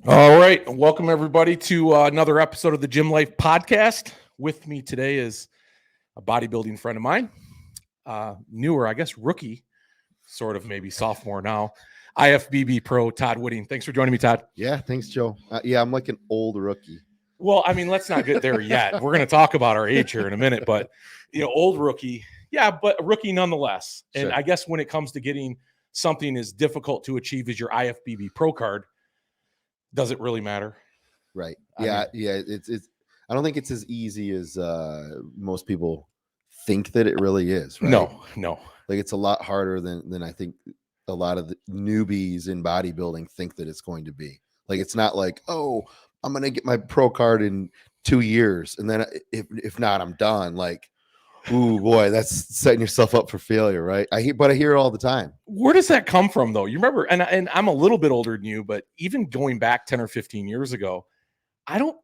All right. Welcome, everybody, to another episode of the Gym Life Podcast. With me today is a bodybuilding friend of mine, newer, I guess, rookie, sort of maybe sophomore now, IFBB pro, Todd Whitting. Thanks for joining me, Todd. Yeah, thanks, Joe. Yeah, I'm like an old rookie. Well, I mean, let's not get there yet. We're going to talk about our age here in a minute, but, old rookie. Yeah, but a rookie nonetheless. And Sure. I guess when it comes to getting something as difficult to achieve as your IFBB pro card, does it really matter? Right. I Yeah. It's. I don't think it's as easy as most people think that it really is. Right? No. Like it's a lot harder than I think a lot of the newbies in bodybuilding think that it's going to be. Like it's not like, oh, I'm gonna get my pro card in 2 years, and then if not, I'm done. Like, ooh boy, that's setting yourself up for failure, right? I hear it all the time. Where does that come from, though? You remember, and I'm a little bit older than you, but even going back 10 or 15 years ago, I don't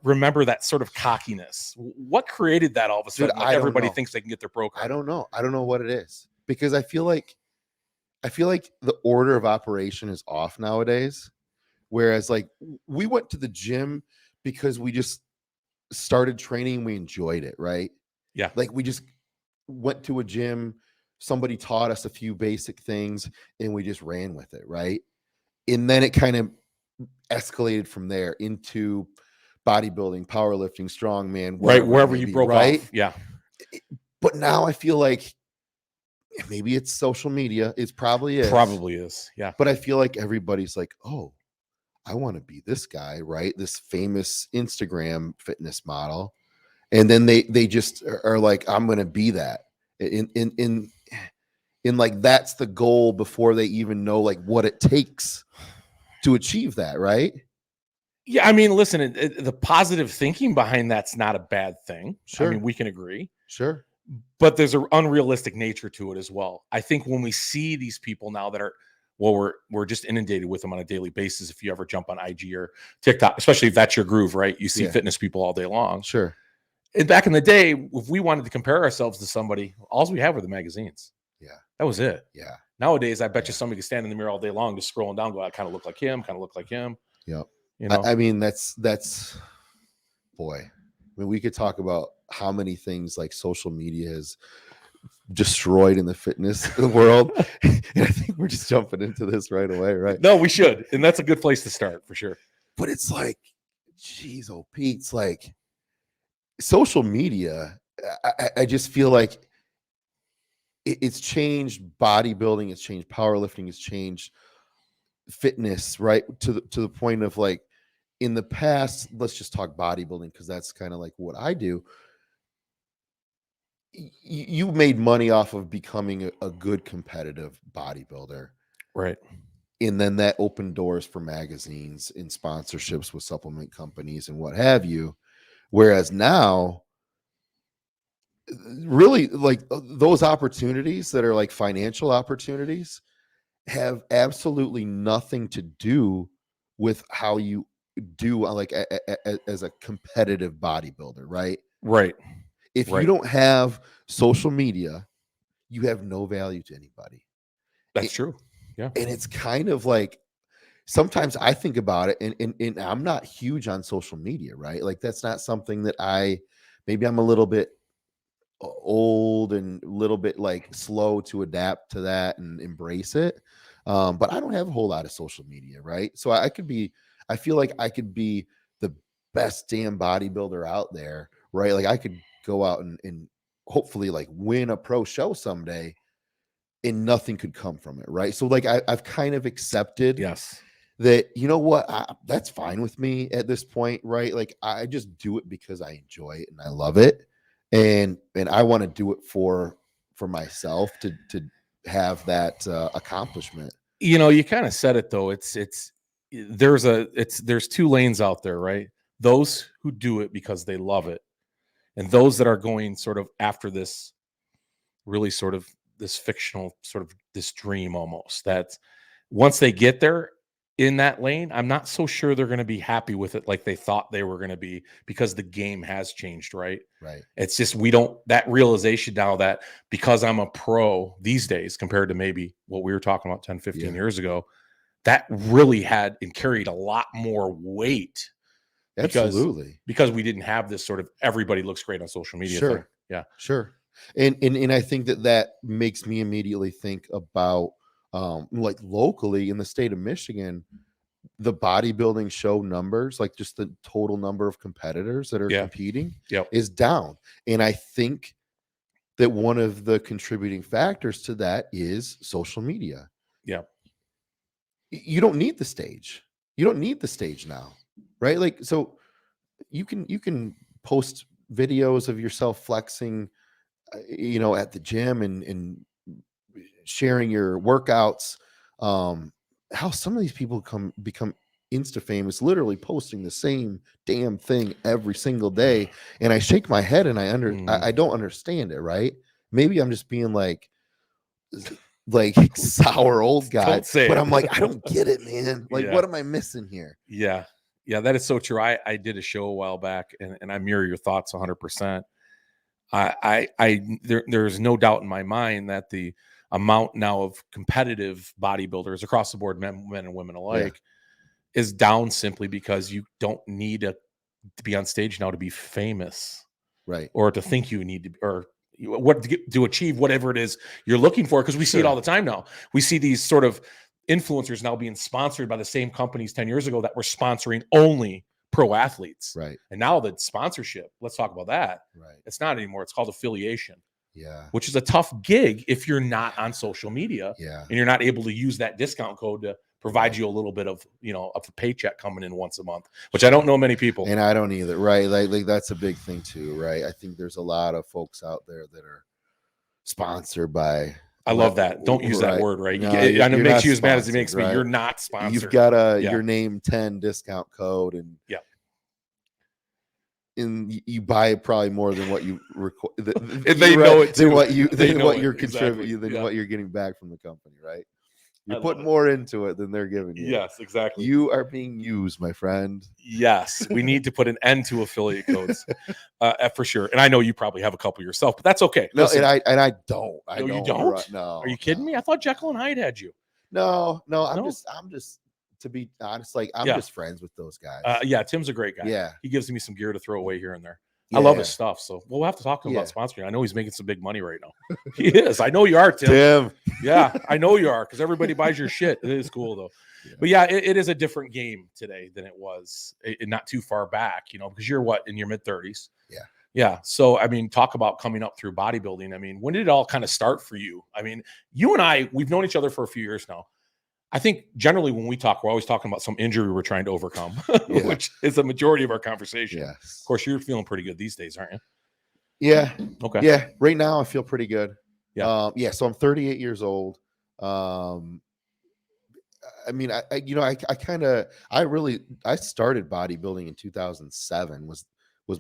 remember that sort of cockiness. What created that all of a sudden? Dude, Everybody thinks they can get their pro card. I don't know. I don't know what it is, because I feel like the order of operation is off nowadays. Whereas like we went to the gym because we just started training, we enjoyed it, right? Yeah. Like we just went to a gym, somebody taught us a few basic things and we just ran with it, right? And then it kind of escalated from there into bodybuilding, powerlifting, strongman, Right, wherever you broke right? off. Yeah. But now I feel like maybe it's social media. It probably is. Yeah. But I feel like everybody's like, oh, I want to be this guy, right? This famous Instagram fitness model. And then they just are like, I'm going to be that in like, that's the goal before they even know like what it takes to achieve that. Right. Yeah. I mean, listen, the positive thinking behind that's not a bad thing. Sure. I mean, we can agree. Sure. But there's an unrealistic nature to it as well. I think when we see these people now that are, well, we're just inundated with them on a daily basis. If you ever jump on IG or TikTok, especially if that's your groove, right? You see fitness people all day long. Sure. And back in the day, if we wanted to compare ourselves to somebody, all we have were the magazines. Yeah. That was it. Yeah. Nowadays, I bet you somebody can stand in the mirror all day long, just scrolling down, go, I kind of look like him, kind of look like him. Yeah. You know, I mean, that's boy. I mean, we could talk about how many things like social media has destroyed in the fitness world. And I think we're just jumping into this right away, right? No, we should. And that's a good place to start for sure. But it's like, geez, oh Pete, it's like social media. I just feel like it's changed bodybuilding, it's changed powerlifting, it's changed fitness, right? To the point of like in the past, let's just talk bodybuilding because that's kind of like what I do. You made money off of becoming a good competitive bodybuilder. Right. And then that opened doors for magazines and sponsorships with supplement companies and what have you. Whereas now, really, like those opportunities that are like financial opportunities have absolutely nothing to do with how you do like as a competitive bodybuilder, right? Right. If you don't have social media, you have no value to anybody. That's true. Yeah. And it's kind of like sometimes I think about it and I'm not huge on social media, right? Like that's not something that maybe I'm a little bit old and a little bit like slow to adapt to that and embrace it. But I don't have a whole lot of social media, right? So I feel like I could be the best damn bodybuilder out there, right? Like I could go out and hopefully like win a pro show someday and nothing could come from it, right? So like I've kind of accepted that, you know what, that's fine with me at this point, right? Like I just do it because I enjoy it and I love it. And I want to do it for myself to have that accomplishment. You kind of said it though. There's two lanes out there, right? Those who do it because they love it, and those that are going sort of after this really sort of this fictional sort of this dream almost that once they get there in that lane, I'm not so sure they're going to be happy with it like they thought they were going to be because the game has changed, right? Right. It's just that realization now that because I'm a pro these days compared to maybe what we were talking about 10, 15 years ago, that really had and carried a lot more weight Absolutely. because we didn't have this sort of everybody looks great on social media thing. Sure. Yeah. Sure. And I think that makes me immediately think about like locally in the state of Michigan, the bodybuilding show numbers, like just the total number of competitors that are Yeah. competing Yep. is down. And I think that one of the contributing factors to that is social media. Yeah. You don't need the stage. You don't need the stage now, right? Like, so you can post videos of yourself flexing, at the gym and sharing your workouts. How some of these people become insta famous, literally posting the same damn thing every single day. And I shake my head and I don't understand it, right? Maybe I'm just being like sour old guy, Don't say but it. I'm like, I don't get it, man. Like, Yeah. what am I missing here? Yeah. Yeah, that is so true. I did a show a while back, and I mirror your thoughts 100%. There's no doubt in my mind that the amount now of competitive bodybuilders across the board, men and women alike, is down simply because you don't need to be on stage now to be famous, Right. or to think you need to, or to achieve whatever it is you're looking for. Because we see it all the time now. We see these sort of influencers now being sponsored by the same companies 10 years ago that were sponsoring only pro athletes. Right. And now the sponsorship, let's talk about that. Right. It's not anymore. It's called affiliation. Yeah. Which is a tough gig if you're not on social media. Yeah. And you're not able to use that discount code to provide you a little bit of, of a paycheck coming in once a month, which I don't know many people. And I don't either. Right. Like that's a big thing too. Right. I think there's a lot of folks out there that are sponsored by. I love that. Don't use that word, right? No, and it makes you as mad as it makes me. Right? You're not sponsored. You've got your name 10 discount code, and and you buy probably more than what you record. They know it too. What you're contributing, exactly. Than what you're getting back from the company, right? You're putting more into it than they're giving you. Yes, exactly. You are being used, my friend. Yes, we need to put an end to affiliate codes for sure. And I know you probably have a couple yourself, but that's okay. No, listen, and I don't. You don't? No. Are you kidding me? I thought Jekyll and Hyde had you. No. I'm just to be honest, like I'm just friends with those guys. Yeah, Tim's a great guy. Yeah, he gives me some gear to throw away here and there. I love his stuff. So we'll have to talk to him about sponsoring. I know he's making some big money right now. He is. I know you are, Tim. Yeah, I know you are, because everybody buys your shit. It is cool though. But yeah, it is a different game today than it was not too far back, because you're in your mid 30s. Yeah. Yeah. So, I mean, talk about coming up through bodybuilding. I mean, when did it all kind of start for you? I mean, you and I, we've known each other for a few years now. I think generally when we talk, we're always talking about some injury we're trying to overcome, which is the majority of our conversation. Yes. Of course, you're feeling pretty good these days, aren't you? Yeah. Okay. Yeah. Right now I feel pretty good. Yeah. So I'm 38 years old. I mean, I started bodybuilding in 2007 was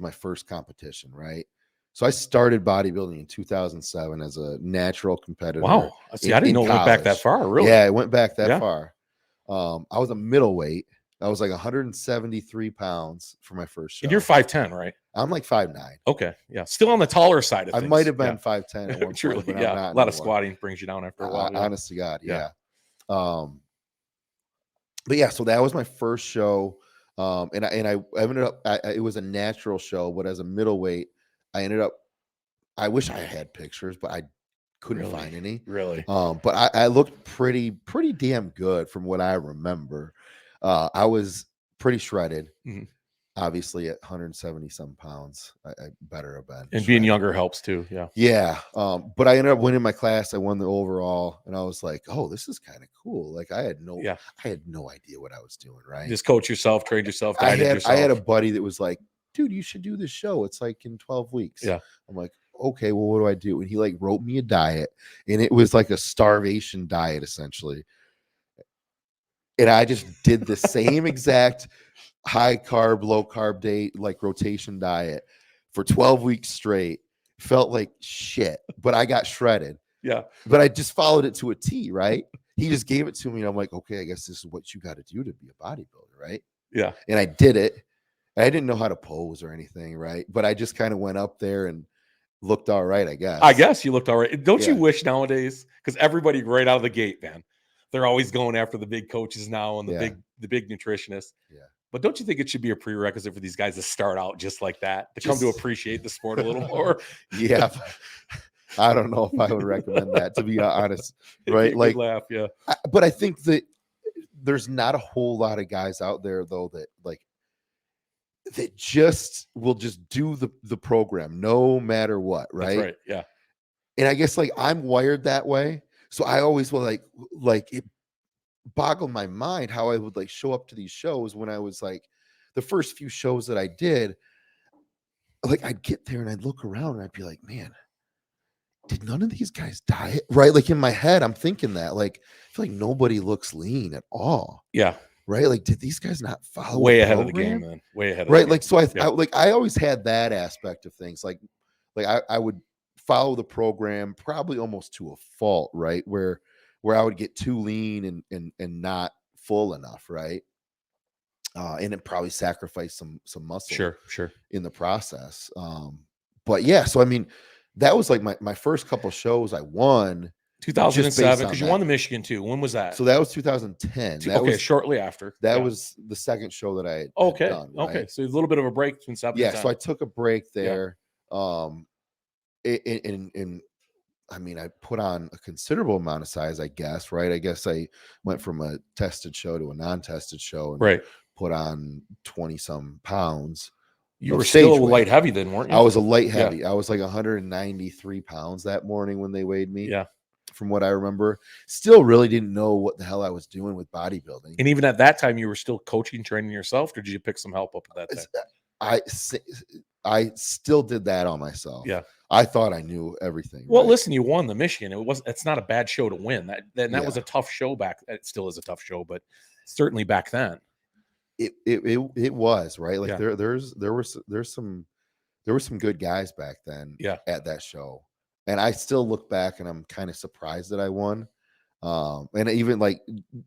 my first competition. Right. So I started bodybuilding in 2007 as a natural competitor. Wow. See, I didn't know it went back that far. Really? Yeah, it went back that far. I was a middleweight. I was like 173 pounds for my first show. And you're 5'10", right? I'm like 5'9". Okay. Yeah. Still on the taller side of things. I might have been 5'10" at one Truly, point, but yeah. I'm not a lot of squatting brings you down after a while. Honest to God, yeah. But yeah, so that was my first show. And I ended up, it was a natural show, but as a middleweight, I wish I had pictures, but I couldn't find any. Really? But I looked pretty damn good from what I remember. I was pretty shredded, obviously at 170 some pounds. I better have been. And shredded. Being younger helps too. Yeah. Yeah. But I ended up winning my class. I won the overall, and I was like, oh, this is kind of cool. Like I had no idea what I was doing. Right. Just coach yourself, train yourself. I had a buddy that was like, dude, you should do this show. It's like in 12 weeks. Yeah. I'm like, okay, well, what do I do? And he like wrote me a diet, and it was like a starvation diet essentially. And I just did the same exact high carb, low carb day, like rotation diet for 12 weeks straight. Felt like shit, but I got shredded. Yeah. But I just followed it to a T, right? He just gave it to me. And I'm like, okay, I guess this is what you got to do to be a bodybuilder, right? Yeah. And I did it. I didn't know how to pose or anything, right? But I just kind of went up there and looked all right, I guess. I guess you looked all right. Don't you wish nowadays, because everybody right out of the gate, man, they're always going after the big coaches now and Yeah. the big nutritionists. Yeah. But don't you think it should be a prerequisite for these guys to start out just like that, to come to Just appreciate the sport a little more? yeah. I don't know if I would recommend that, to be honest. It'd be Right. a good Like, laugh. Yeah. but I think that there's not a whole lot of guys out there though that like that just will just do the program no matter what, right? That's right. Yeah. And I guess like I'm wired that way. So I always will like it boggled my mind how I would like show up to these shows when I was like the first few shows that I did, like I'd get there and I'd look around and I'd be like, man, did none of these guys diet? Right. Like in my head, I'm thinking that like I feel like nobody looks lean at all. Yeah. Right. Like, did these guys not follow Way a ahead of the program? game then. Way ahead of the Right. game. Like, so Yeah. I always had that aspect of things. Like I would follow the program probably almost to a fault, right? Where I would get too lean and not full enough, right? And it probably sacrifice some muscle Sure. in the process. But yeah, so I mean, that was like my first couple shows I won. Just based 2007, on because you that. won the Michigan too. When was that? So that was 2010. That Okay, was shortly after. that Yeah. was the second show that I had Okay. done. Okay. Right? So a little bit of a break between 7 Yeah, and 10. so I took a break there. And I mean, I put on a considerable amount of size, I guess, right? I guess I went from a tested show to a non-tested show and Right. put on 20 some pounds. You of were stage still weight. light heavy then, weren't you? I was a light heavy. I was like 193 pounds that morning when they weighed me. Yeah. From what I remember, still really didn't know what the hell I was doing with bodybuilding. And even at that time, you were still coaching, training yourself, or did you pick some help up at that time? I still did that on myself. Yeah. I thought I knew everything. Well, right? listen, you won the Michigan. It's not a bad show to win. That was Yeah. a tough show back. It still is a tough show, but certainly back then. It was right. Like Yeah. there were some good guys back then. Yeah. At that show, and I still look back and I'm kind of surprised that I won. And even like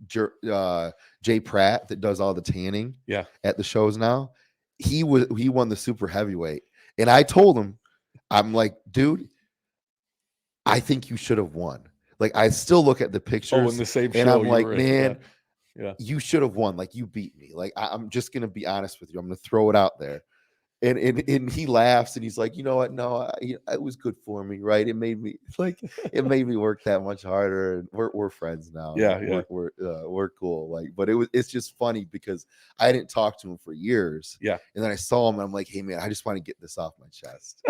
Jay Pratt that does all the tanning. Yeah. At the shows now, he won the super heavyweight, and I told him, I'm like, dude, I think you should have won. Like I still look at the pictures. Oh, in the same show. And I'm you like, were in. man, Yeah. you should have won. Like you beat me. Like I'm just gonna be honest with you. I'm gonna throw it out there. And he laughs and he's like, you know what? No, it was good for me, right? It made me work that much harder. And we're friends now. Yeah. We're cool. Like, but it's just funny because I didn't talk to him for years. Yeah. And then I saw him and I'm like, hey man, I just want to get this off my chest.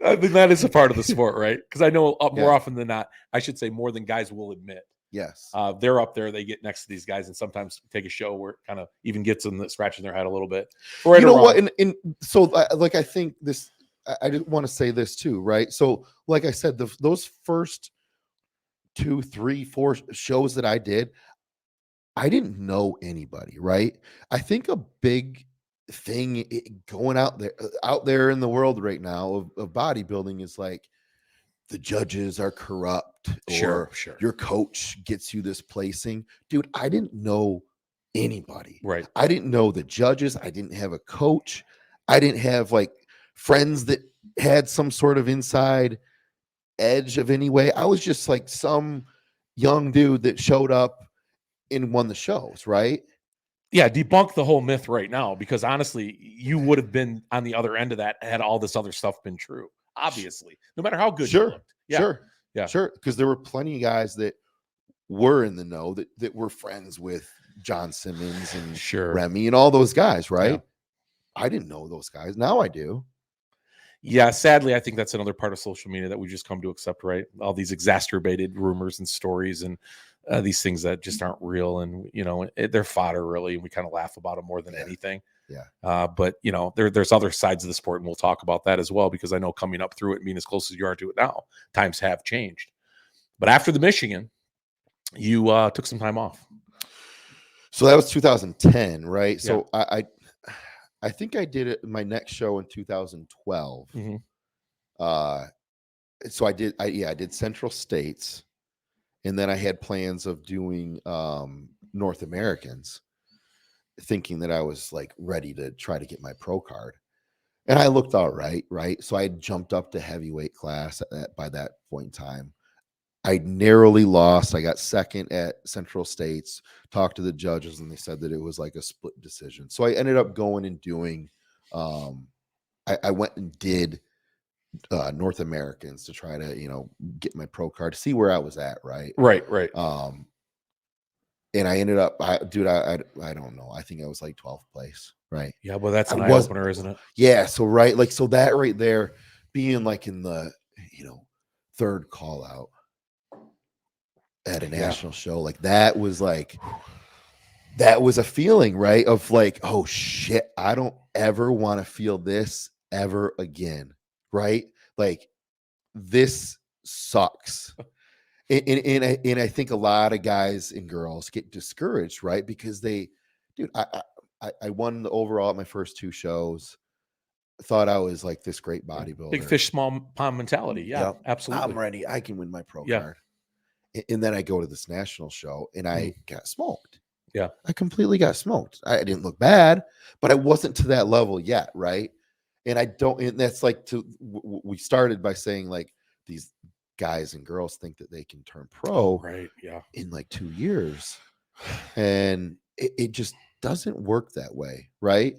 I mean, that is a part of the sport, right? Because I know more Yeah. often than not, I should say more than guys will admit. Yes. They're up there. They get next to these guys, and sometimes take a show where it kind of even gets them scratching their head a little bit. You know what? And so, like, I think this. I just want to say this too, right? So, like I said, those first 2, 3, 4 shows that I did, I didn't know anybody, right? I think a big thing going out there in the world right now of bodybuilding is like the judges are corrupt or Sure. your coach gets you this placing. Dude, I didn't know anybody. Right. I didn't know the judges. I didn't have a coach. I didn't have like friends that had some sort of inside edge of any way. I was just like some young dude that showed up and won the shows, right? Yeah, debunk the whole myth right now, because honestly, you would have been on the other end of that had all this other stuff been true. Obviously, no matter how good you looked. Yeah. Sure. Because there were plenty of guys that were in the know that were friends with John Simmons and Remy and all those guys, right? Yeah. I didn't know those guys. Now I do. Yeah, sadly, I think that's another part of social media that we just come to accept, right? All these exacerbated rumors and stories and these things that just aren't real, and they're fodder, really. We kind of laugh about them more than anything. Yeah. But there's other sides of the sport, and we'll talk about that as well, because I know coming up through it, being as close as you are to it now, times have changed. But after the Michigan, you took some time off. So that was 2010, right? Yeah. So I think I did it my next show in 2012. Mm-hmm. So I did Central States, and then I had plans of doing North Americans, thinking that I was like ready to try to get my pro card. And I looked all right. So I had jumped up to heavyweight class by that point in time. I narrowly lost. I got second at Central States, talked to the judges, and they said that it was like a split decision. So I ended up going and doing, I went and did North Americans to try to, get my pro card, see where I was at, right? Right. And I ended up, I don't know. I think I was like 12th place, right? Yeah, well, that's I an eye was, opener, isn't it? yeah. So right, like so that right there, being like in the third call out at a national show, like that was a feeling, right? Of like, oh shit, I don't ever want to feel this ever again, right? Like this sucks. And I think a lot of guys and girls get discouraged, right? Because dude, I won the overall at my first two shows. Thought I was like this great bodybuilder. Big fish, small pond mentality. Yeah, Yep. absolutely. I'm ready. I can win my pro Yeah. card. And then I go to this national show and I got smoked. Yeah. I completely got smoked. I didn't look bad, but I wasn't to that level yet, right? And and that's like we started by saying like these guys and girls think that they can turn pro right. Yeah. in like 2 years. And it just doesn't work that way, right?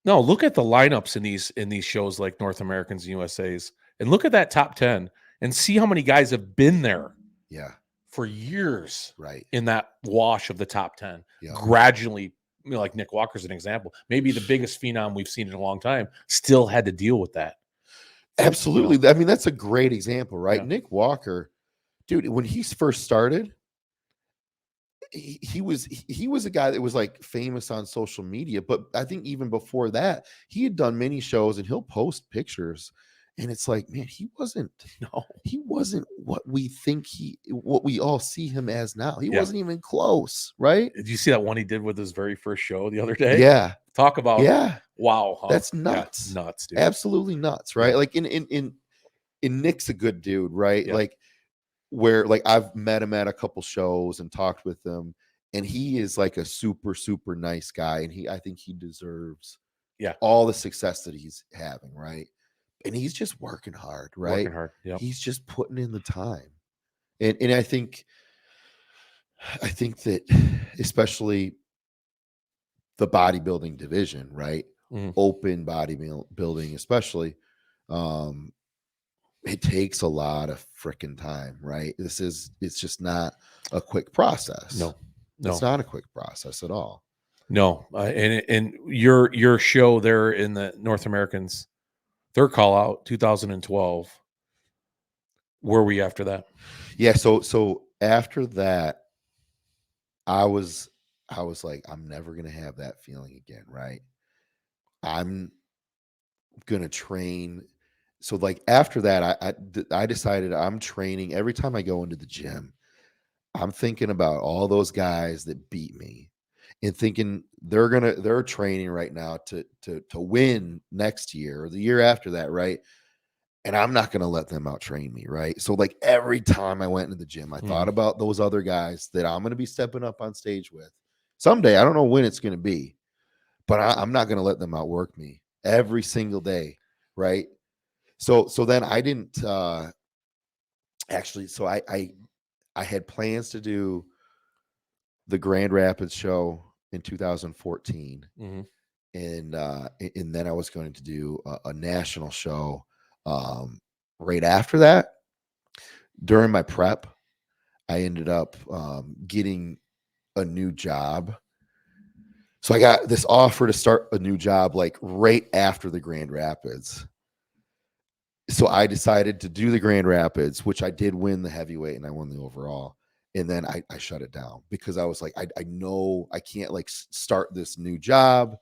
No, look at the lineups in these shows like North Americans and USA's, and look at that top 10 and see how many guys have been there. Yeah. For years, right, in that wash of the top 10, yeah. gradually, like Nick Walker's an example, maybe the biggest phenom we've seen in a long time, still had to deal with that. Absolutely. I mean, that's a great example, right? Yeah. Nick Walker, dude, when he first started, he was a guy that was like famous on social media, but I think even before that, he had done many shows and he'll post pictures. And it's like, man, he wasn't what we all see him as now. He wasn't even close, right? Did you see that one he did with his very first show the other day? Yeah. Talk about, wow. Huh? That's nuts. Yeah, nuts, dude. Absolutely nuts, right? Like in Nick's a good dude, right? Yeah. Like where like I've met him at a couple shows and talked with him, and he is like a super, super nice guy. And I think he deserves all the success that he's having, right? And he's just working hard, right? Working hard. Yeah. He's just putting in the time. And I think that especially the bodybuilding division, right? Open bodybuilding, especially, it takes a lot of freaking time, right? It's just not a quick process. No, it's not a quick process at all. No. And your show there in the North Americans, their call out 2012. Where were we after that? Yeah. So after that, I was like, I'm never going to have that feeling again. Right. I'm going to train. So like after that, I decided I'm training every time I go into the gym. I'm thinking about all those guys that beat me and thinking they're training right now to win next year or the year after that, right? And I'm not going to let them out train me, right? So like every time I went into the gym, I thought about those other guys that I'm going to be stepping up on stage with someday. I don't know when it's going to be, but I'm not going to let them outwork me every single day, right? So then I didn't actually. So I had plans to do the Grand Rapids show in 2014, and then I was going to do a national show right after that. During my prep, I ended up getting a new job. So I got this offer to start a new job like right after the Grand Rapids. So I decided to do the Grand Rapids, which I did win the heavyweight and I won the overall. And then I shut it down because I was like, I know I can't like start this new job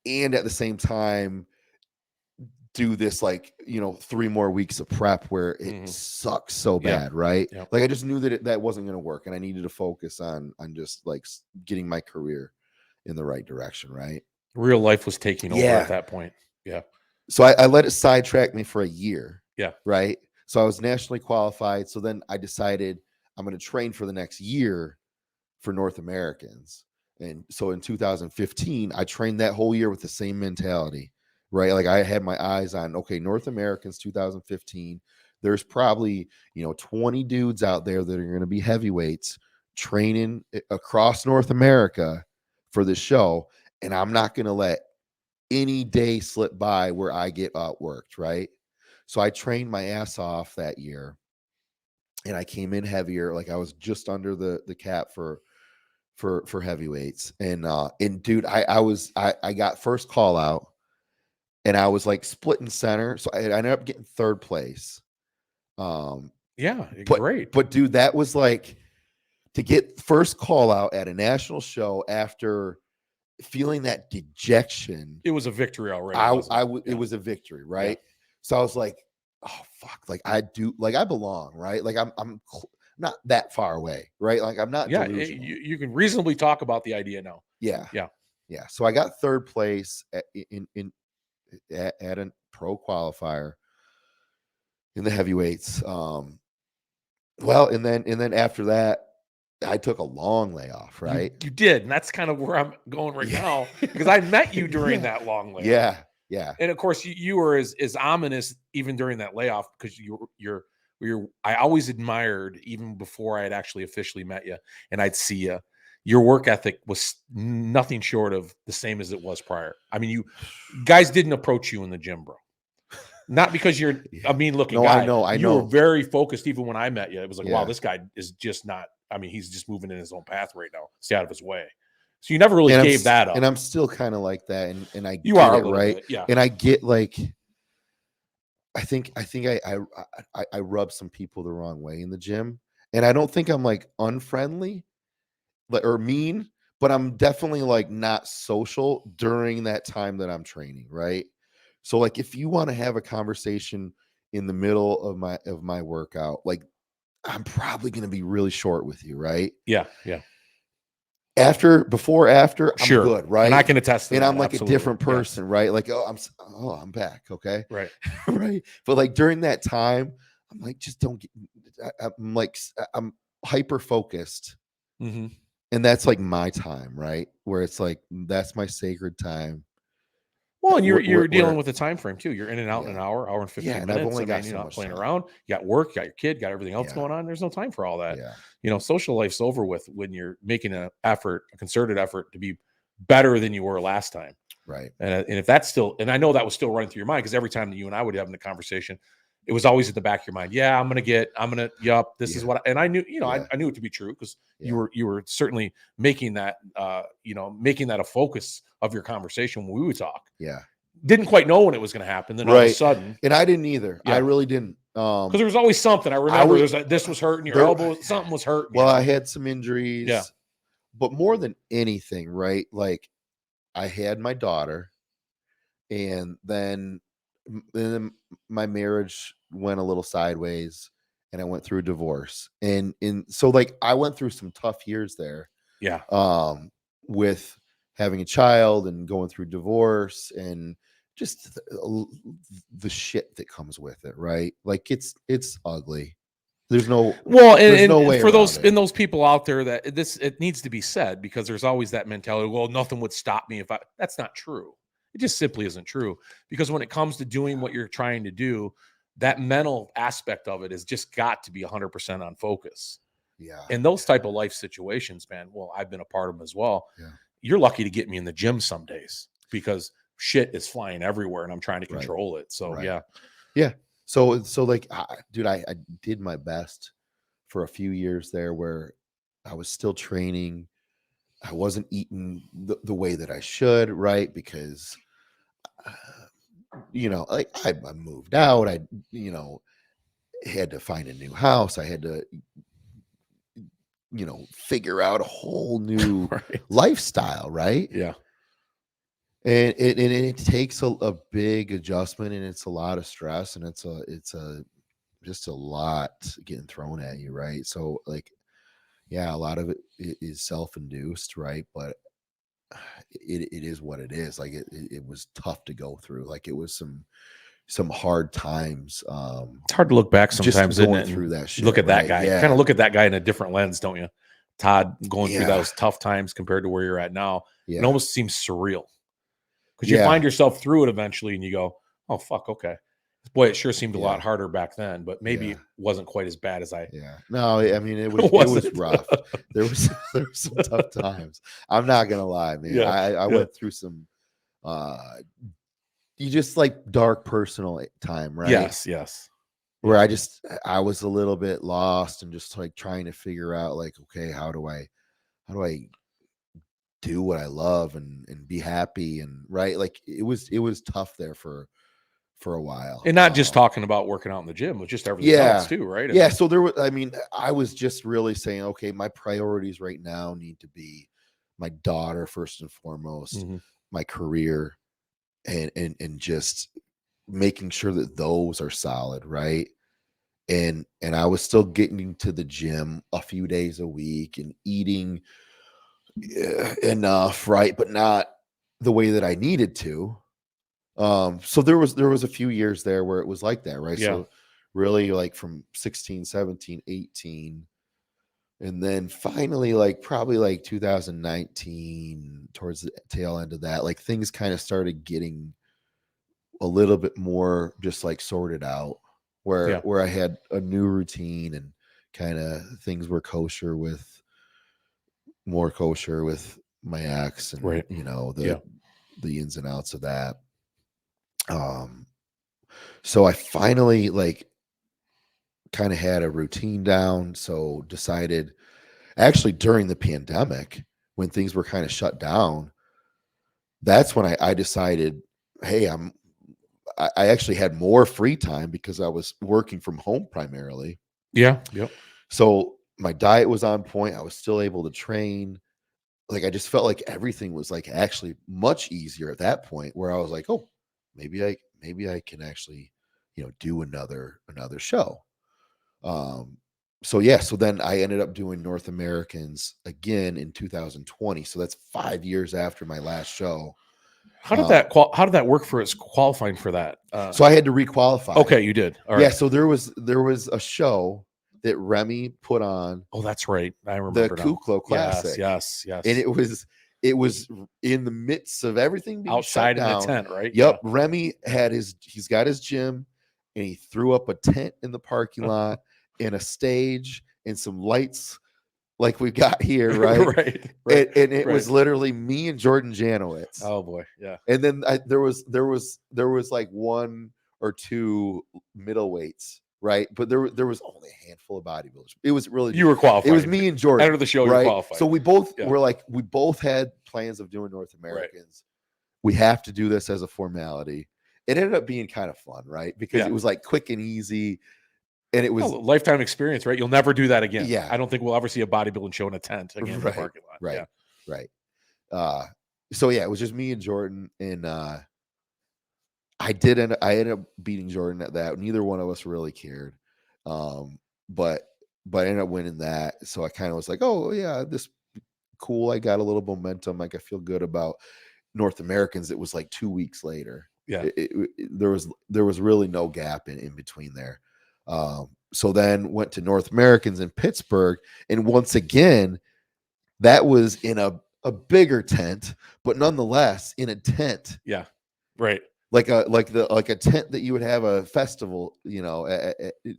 and at the same time do this like 3 more weeks of prep where it sucks so bad, right? Like I just knew that that wasn't going to work and I needed to focus on just like getting my career in the right direction, right? Real life was taking over at that point. Yeah. So I let it sidetrack me for a year. Yeah. Right. So I was nationally qualified. So then I decided I'm going to train for the next year for North Americans. And so in 2015, I trained that whole year with the same mentality, right? Like I had my eyes on, okay, North Americans 2015, there's probably, 20 dudes out there that are going to be heavyweights training across North America for the show. And I'm not going to let any day slip by where I get outworked. Right. So I trained my ass off that year, and I came in heavier. Like I was just under the cap for heavyweights. And dude, I got first call out, and I was like splitting center. So I ended up getting third place. Yeah, But, great. But dude, that was like to get first call out at a national show after feeling that dejection. It was a victory already. It was a victory, right? Yeah. So I was like, oh fuck, like I belong, right? Like I'm not that far away, right? Like I'm not delusional. You can reasonably talk about the idea now. Yeah. So I got third place at a pro qualifier in the heavyweights. Well, and then after that, I took a long layoff, right? You did, and that's kind of where I'm going right now, because I met you during that long layoff. Yeah. And of course, you were as ominous even during that layoff, because you're I always admired, even before I had actually officially met you and I'd see you, your work ethic was nothing short of the same as it was prior. I mean, you guys didn't approach you in the gym, bro. Not because you're a mean looking guy. I know. You were very focused even when I met you. It was like, wow, this guy is just not, I mean, he's just moving in his own path right now. Stay out of his way. So you never really gave that up. And I'm still kind of like that. And I you are it, right? Bit, yeah. And I get like, I think I rub some people the wrong way in the gym. And I don't think I'm like unfriendly or mean, but I'm definitely like not social during that time that I'm training, right? So like if you want to have a conversation in the middle of my workout, like I'm probably going to be really short with you, right? Yeah. Before, after, I'm good, right? And I can attest to that. And I'm like absolutely. A different person, right? Like, I'm back, okay? Right. Right. But like during that time, I'm like, just don't get, I'm hyper focused. Mm-hmm. And that's like my time, right? Where it's like, that's my sacred time. Well, and you're dealing with the time frame too. You're in and out in an hour and 15 minutes. I've only got you're so not much playing time. around. You got work, you got your kid, got everything else going on. There's no time for all that. Social life's over with when you're making a concerted effort to be better than you were last time. Right. And if that's still, and I know that was still running through your mind, because every time that you and I would have a conversation, it was always at the back of your mind. Yeah, this is what, and I knew, I knew it to be true, because you were certainly making that, making that a focus of your conversation when we would talk. Yeah. Didn't quite know when it was going to happen. Then all of a sudden, and I didn't either. I really didn't. Because there was always something. I remember this was hurting your elbow. Something was hurting. Well, I had some injuries. Yeah. But more than anything, right? Like I had my daughter, and then my marriage went a little sideways, and I went through a divorce. And so like I went through some tough years there. Yeah. With having a child and going through divorce and just the shit that comes with it, right? Like it's ugly. There's no way for those people out there that it needs to be said, because there's always that mentality, well, nothing would stop me that's not true. It just simply isn't true, because when it comes to doing what you're trying to do, that mental aspect of it has just got to be 100% on focus. Yeah. And those type of life situations, man, well, I've been a part of them as well. Yeah. You're lucky to get me in the gym some days, because shit is flying everywhere and I'm trying to control it. So yeah. So like, dude, I did my best for a few years there where I was still training. I wasn't eating the way that I should, right? Because, like I moved out. I, had to find a new house. I had to, figure out a whole new lifestyle, right? Yeah. And it takes a big adjustment, and it's a lot of stress, and it's just a lot getting thrown at you, right? So like, yeah, a lot of it is self-induced, right? But it is what it is. Like it was tough to go through. Like it was some hard times. It's hard to look back sometimes, just going through that shit. Look at that guy. Yeah. Kind of look at that guy in a different lens, don't you? Todd going through those tough times compared to where you're at now. Yeah. It almost seems surreal, because you find yourself through it eventually and you go, oh fuck, okay. Boy, it sure seemed a lot Yeah. harder back then, but maybe Yeah. it wasn't quite as bad as I Yeah. No, I mean, it was was it. rough. There was there were some tough times. I'm not gonna lie, man. Yeah, I yeah. went through some you just like dark personal time, right? Yes, yes. Where Yeah. I was a little bit lost and just like trying to figure out like, okay, how do I do what I love and be happy and right? Like it was tough there for a while. And not just talking about working out in the gym, but just everything else Yeah. too, right? I Yeah. mean, So there was, I mean, I was just really saying, okay, my priorities right now need to be my daughter first and foremost, mhm. my career, and just making sure that those are solid, right? And I was still getting to the gym a few days a week and eating enough, right? But not the way that I needed to. So there was a few years there where it was like that, right? Yeah. So really like from 16, 17, 18, and then finally like probably like 2019 towards the tail end of that, like things kind of started getting a little bit more just like sorted out Yeah. where I had a new routine and kind of things were more kosher with my ex and Right. you know Yeah. the ins and outs of that. Um so I finally like kind of had a routine down. So decided actually during the pandemic when things were kind of shut down, that's when I decided, hey, I actually had more free time because I was working from home primarily. Yeah. Yep. So my diet was on point. I was still able to train. Like I just felt like everything was like actually much easier at that point where I was like, oh, maybe I can actually, you know, do another show. Um, so yeah, so then I ended up doing North Americans again in 2020. So that's 5 years after my last show. How did that work for us qualifying for that? So I had to requalify. Okay, you did. All Yeah, right. so there was a show that Remy put on, Oh, that's right. I the remember now. Kuklo Yes, Classic, yes, and yes. it was in the midst of everything being shut Outside in the down. tent, right? Yeah. Yep, Remy had he's got his gym, and he threw up a tent in the parking lot and a stage and some lights like we got here, right? Right, right, And it right. was literally me and Jordan Janowitz. Oh boy, yeah. And then there was like one or two middleweights, right? But there was only a handful of bodybuilders. It was really You were it was qualified. me and Jordan, Enter the show, you're right? qualified. So we both Yeah. were like we both had plans of doing North Right. Americans. We have to do this as a formality. It ended up being kind of fun, right? Because Yeah. it was like quick and easy, and it was Oh, lifetime experience, right? You'll never do that again. yeah, I don't think we'll ever see a bodybuilding show in a tent again in the right, parking lot. right, Yeah. right. So yeah, it was just me and Jordan, and I ended up beating Jordan at that. Neither one of us really cared. Um, but I ended up winning that. So I kind of was like, oh yeah, this cool. I got a little momentum. Like I feel good about North Americans. It was like 2 weeks later. Yeah. There was really no gap in between there. So then went to North Americans in Pittsburgh, and once again, that was in a bigger tent, but nonetheless in a tent. Yeah. Right. Like a tent that you would have a festival, you know,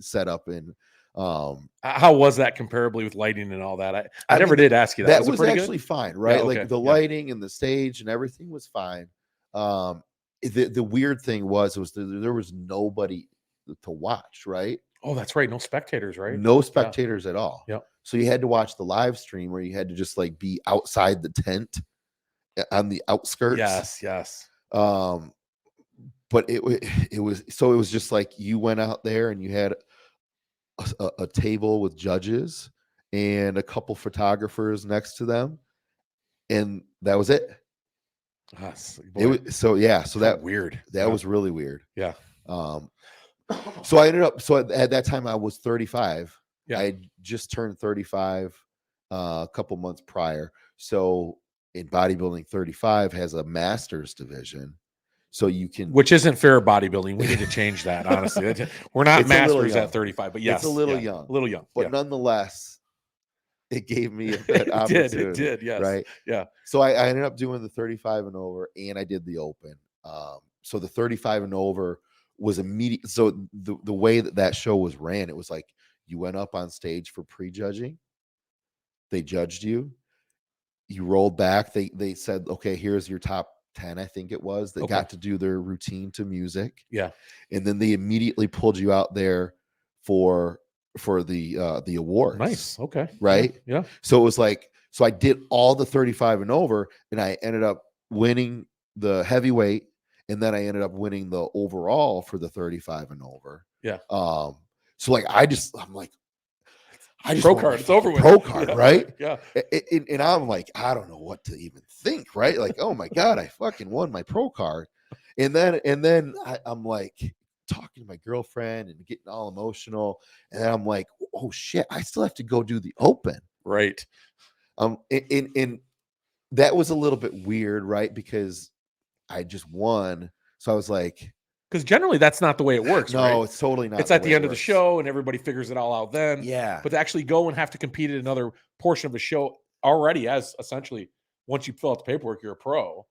set up in. How was that comparably with lighting and all that? I I never mean, did ask you that. that Was it was pretty actually good? fine, Yeah. right? Okay. Like the Yeah. lighting and the stage and everything was fine. The weird thing was there was nobody to watch, right? Oh, that's right. No spectators, right? No Yeah. spectators at all. Yeah. So you had to watch the live stream where you had to just like be outside the tent on the outskirts. Yes. Yes. But it was just like you went out there and you had a table with judges and a couple photographers next to them, and that was it. Yes. It Boy, was so yeah. So how weird. that Yeah. was really weird. Yeah. Um, so I ended up at that time I was 35. Yeah. I had just turned 35 a couple months prior. So in bodybuilding, 35 has a master's division. So you can, Which isn't fair bodybuilding. We need to change that, honestly. We're not It's a little masters young. at 35, but yes. it's a little yeah, young, A little young. but Yeah. nonetheless, it gave me that It opportunity. did. It did. Yes. Right. Yeah. So I ended up doing the 35 and over, and I did the open. So the 35 and over was immediate. So the way that show was ran, it was like you went up on stage for prejudging. They judged you. You rolled back. They said, okay, here's your top 10, I think it was, that Okay. got to do their routine to music. Yeah. And then they immediately pulled you out there for the awards. Nice. Okay. Right. Yeah. So it was like, so I did all the 35 and over, and I ended up winning the heavyweight, and then I ended up winning the overall for the 35 and over. Yeah. So like I'm like, I just Pro want card. my It's over with. pro card, Yeah, right? Yeah. And I'm like, I don't know what to even think, right? Like, oh my God, I fucking won my pro card. And then I'm like talking to my girlfriend and getting all emotional. And then I'm like, oh shit, I still have to go do the open. Right. And that was a little bit weird, right? Because I just won. So I was like, because generally that's not the way it works. no, right? it's totally not. It's at the end of the show and everybody figures it all out then. Yeah. But to actually go and have to compete in another portion of a show already, as essentially once you fill out the paperwork, you're a pro.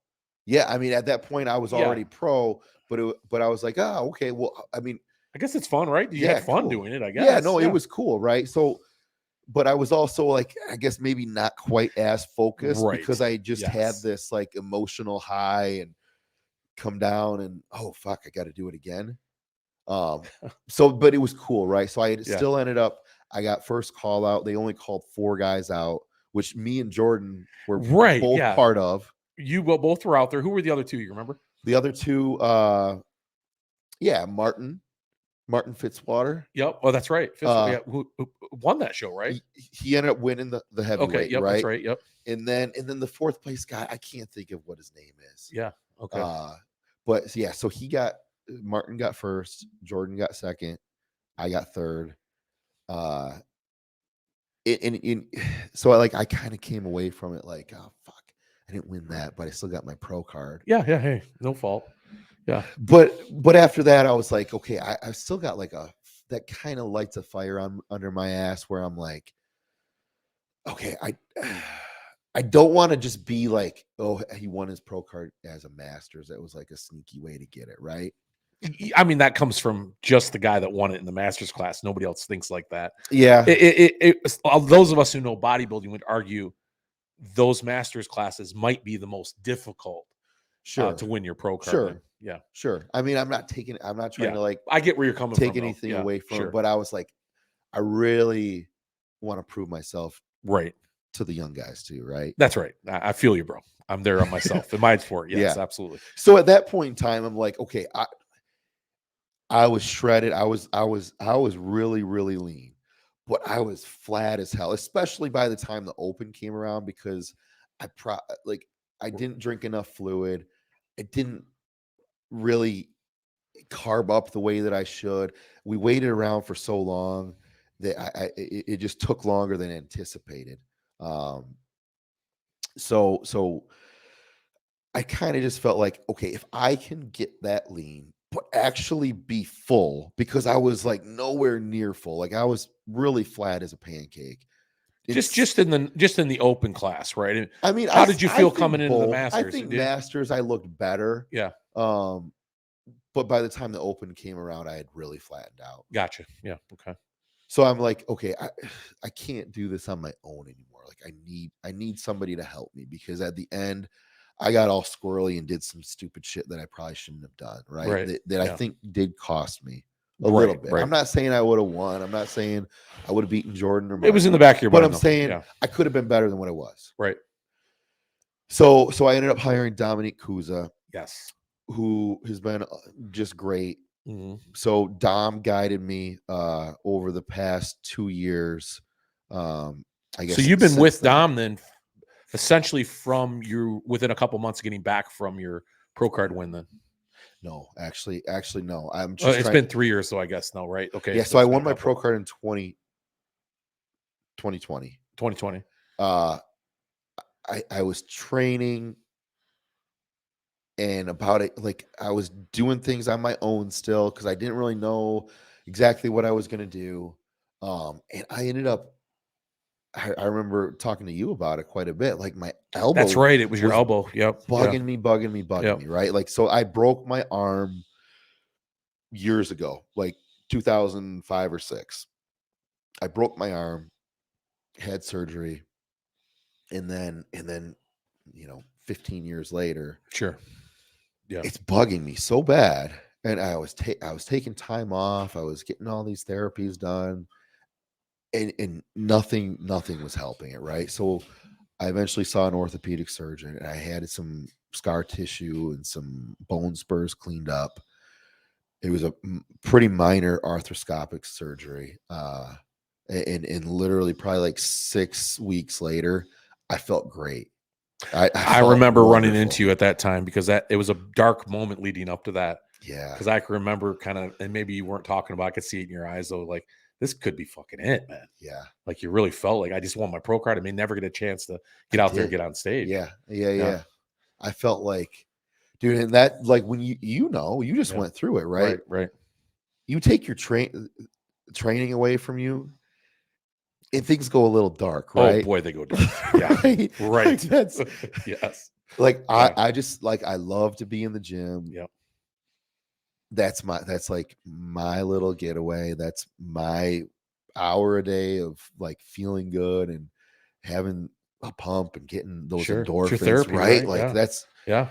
Yeah. I mean, at that point I was Yeah. already pro, but I was like, oh, okay. Well, I mean, I guess it's fun, right? You yeah, had fun cool. doing it, I guess. Yeah, no, it was cool, right? So, but I was also like, I guess maybe not quite as focused Right. because I just had Yes. this like emotional high and come down and oh fuck, I got to do it again. So, but it was cool, right? So I still ended up, I got first call out. They only called 4 guys out, which me and Jordan were both part of. You both were out there. Who were the other 2? You remember? The other 2, Martin Fitzwater. Yep. Oh, that's right. Who won that show, right? He ended up winning the heavyweight. Okay. Yep. Right? That's right. Yep. And then the 4th place guy, I can't think of what his name is. Yeah. Okay. But yeah, so Martin got first, Jordan got second, I got third. So I kind of came away from it like, oh fuck, I didn't win that, but I still got my pro card. Yeah. Hey, no fault. Yeah. But after that, I was like, okay, I still got like that kind of lights a fire under my ass where I'm like, okay, I don't want to just be like, oh, he won his pro card as a Masters. That was like a sneaky way to get it, right? I mean, that comes from just the guy that won it in the Masters class. Nobody else thinks like that. Yeah. Those of us who know bodybuilding would argue those Masters classes might be the most difficult to win your pro card. Sure. Yeah. Sure. I mean, I'm not trying to like, I get where you're coming take from, anything away from it, but I was like, I really want to prove myself right to the young guys too. Right. That's right. I feel you, bro. I'm there on myself in my sport. Yes, absolutely. So at that point in time, I'm like, okay, I was shredded. I was really, really lean, but I was flat as hell, especially by the time the open came around because I didn't drink enough fluid. It didn't really carb up the way that I should. We waited around for so long that it just took longer than anticipated. So I kind of just felt like, okay, if I can get that lean, but actually be full, because I was like nowhere near full. Like I was really flat as a pancake. Just in the open class, right? I mean, how did you feel coming into the Masters? I think Masters, I looked better. Yeah. But by the time the open came around, I had really flattened out. Gotcha. Yeah. Okay. So I'm like, okay, I can't do this on my own anymore. Like I need somebody to help me, because at the end I got all squirrely and did some stupid shit that I probably shouldn't have done. Right. That I think did cost me a little bit. Right. I'm not saying I would have won. I'm not saying I would have beaten Jordan or Martin. It was in the back of your mind. But I'm saying I could have been better than what I was. Right. So I ended up hiring Dominique Cusa. Yes. Who has been just great. Mm-hmm. So Dom guided me over the past 2 years. I guess. So you've been with Dom then, essentially within a couple months of getting back from your pro card win. Then. No, actually, no. I'm just. It's been 3 years, so I guess no, right? Okay. Yeah. So I won my pro card in 2020. 2020. I was training. And about it, like I was doing things on my own still because I didn't really know exactly what I was going to do. And I ended up, I remember talking to you about it quite a bit. Like my elbow. That's right. It was your elbow. Yep. Bugging me. Right. Like, so I broke my arm years ago, like 2005 or 6. I broke my arm, had surgery, and then 15 years later, Sure. Yeah. it's bugging me so bad. And I was taking time off. I was getting all these therapies done, and nothing was helping it, right? So I eventually saw an orthopedic surgeon, and I had some scar tissue and some bone spurs cleaned up. It was a pretty minor arthroscopic surgery. And literally probably like 6 weeks later, I felt great. I I felt remember running wonderful. into you at that time because it was a dark moment leading up to that. Yeah. Because I can remember kind of, and maybe you weren't talking about, I could see it in your eyes though, like this could be fucking it, man. Yeah. Like you really felt like I just won my pro card. I may never get a chance to get I out there and did. get on stage. Yeah. I felt like, dude, and that, like, when you just went through it, right? Right. You take your training away from you, and things go a little dark, Oh right? boy, they go dark. Yeah. Right. Right. Like, that's Yes. like Yeah. I just, like, I love to be in the gym. Yep. That's like my little getaway. That's my hour a day of like feeling good and having a pump and getting those Sure. It's your endorphins, therapy, right? right? Like Yeah.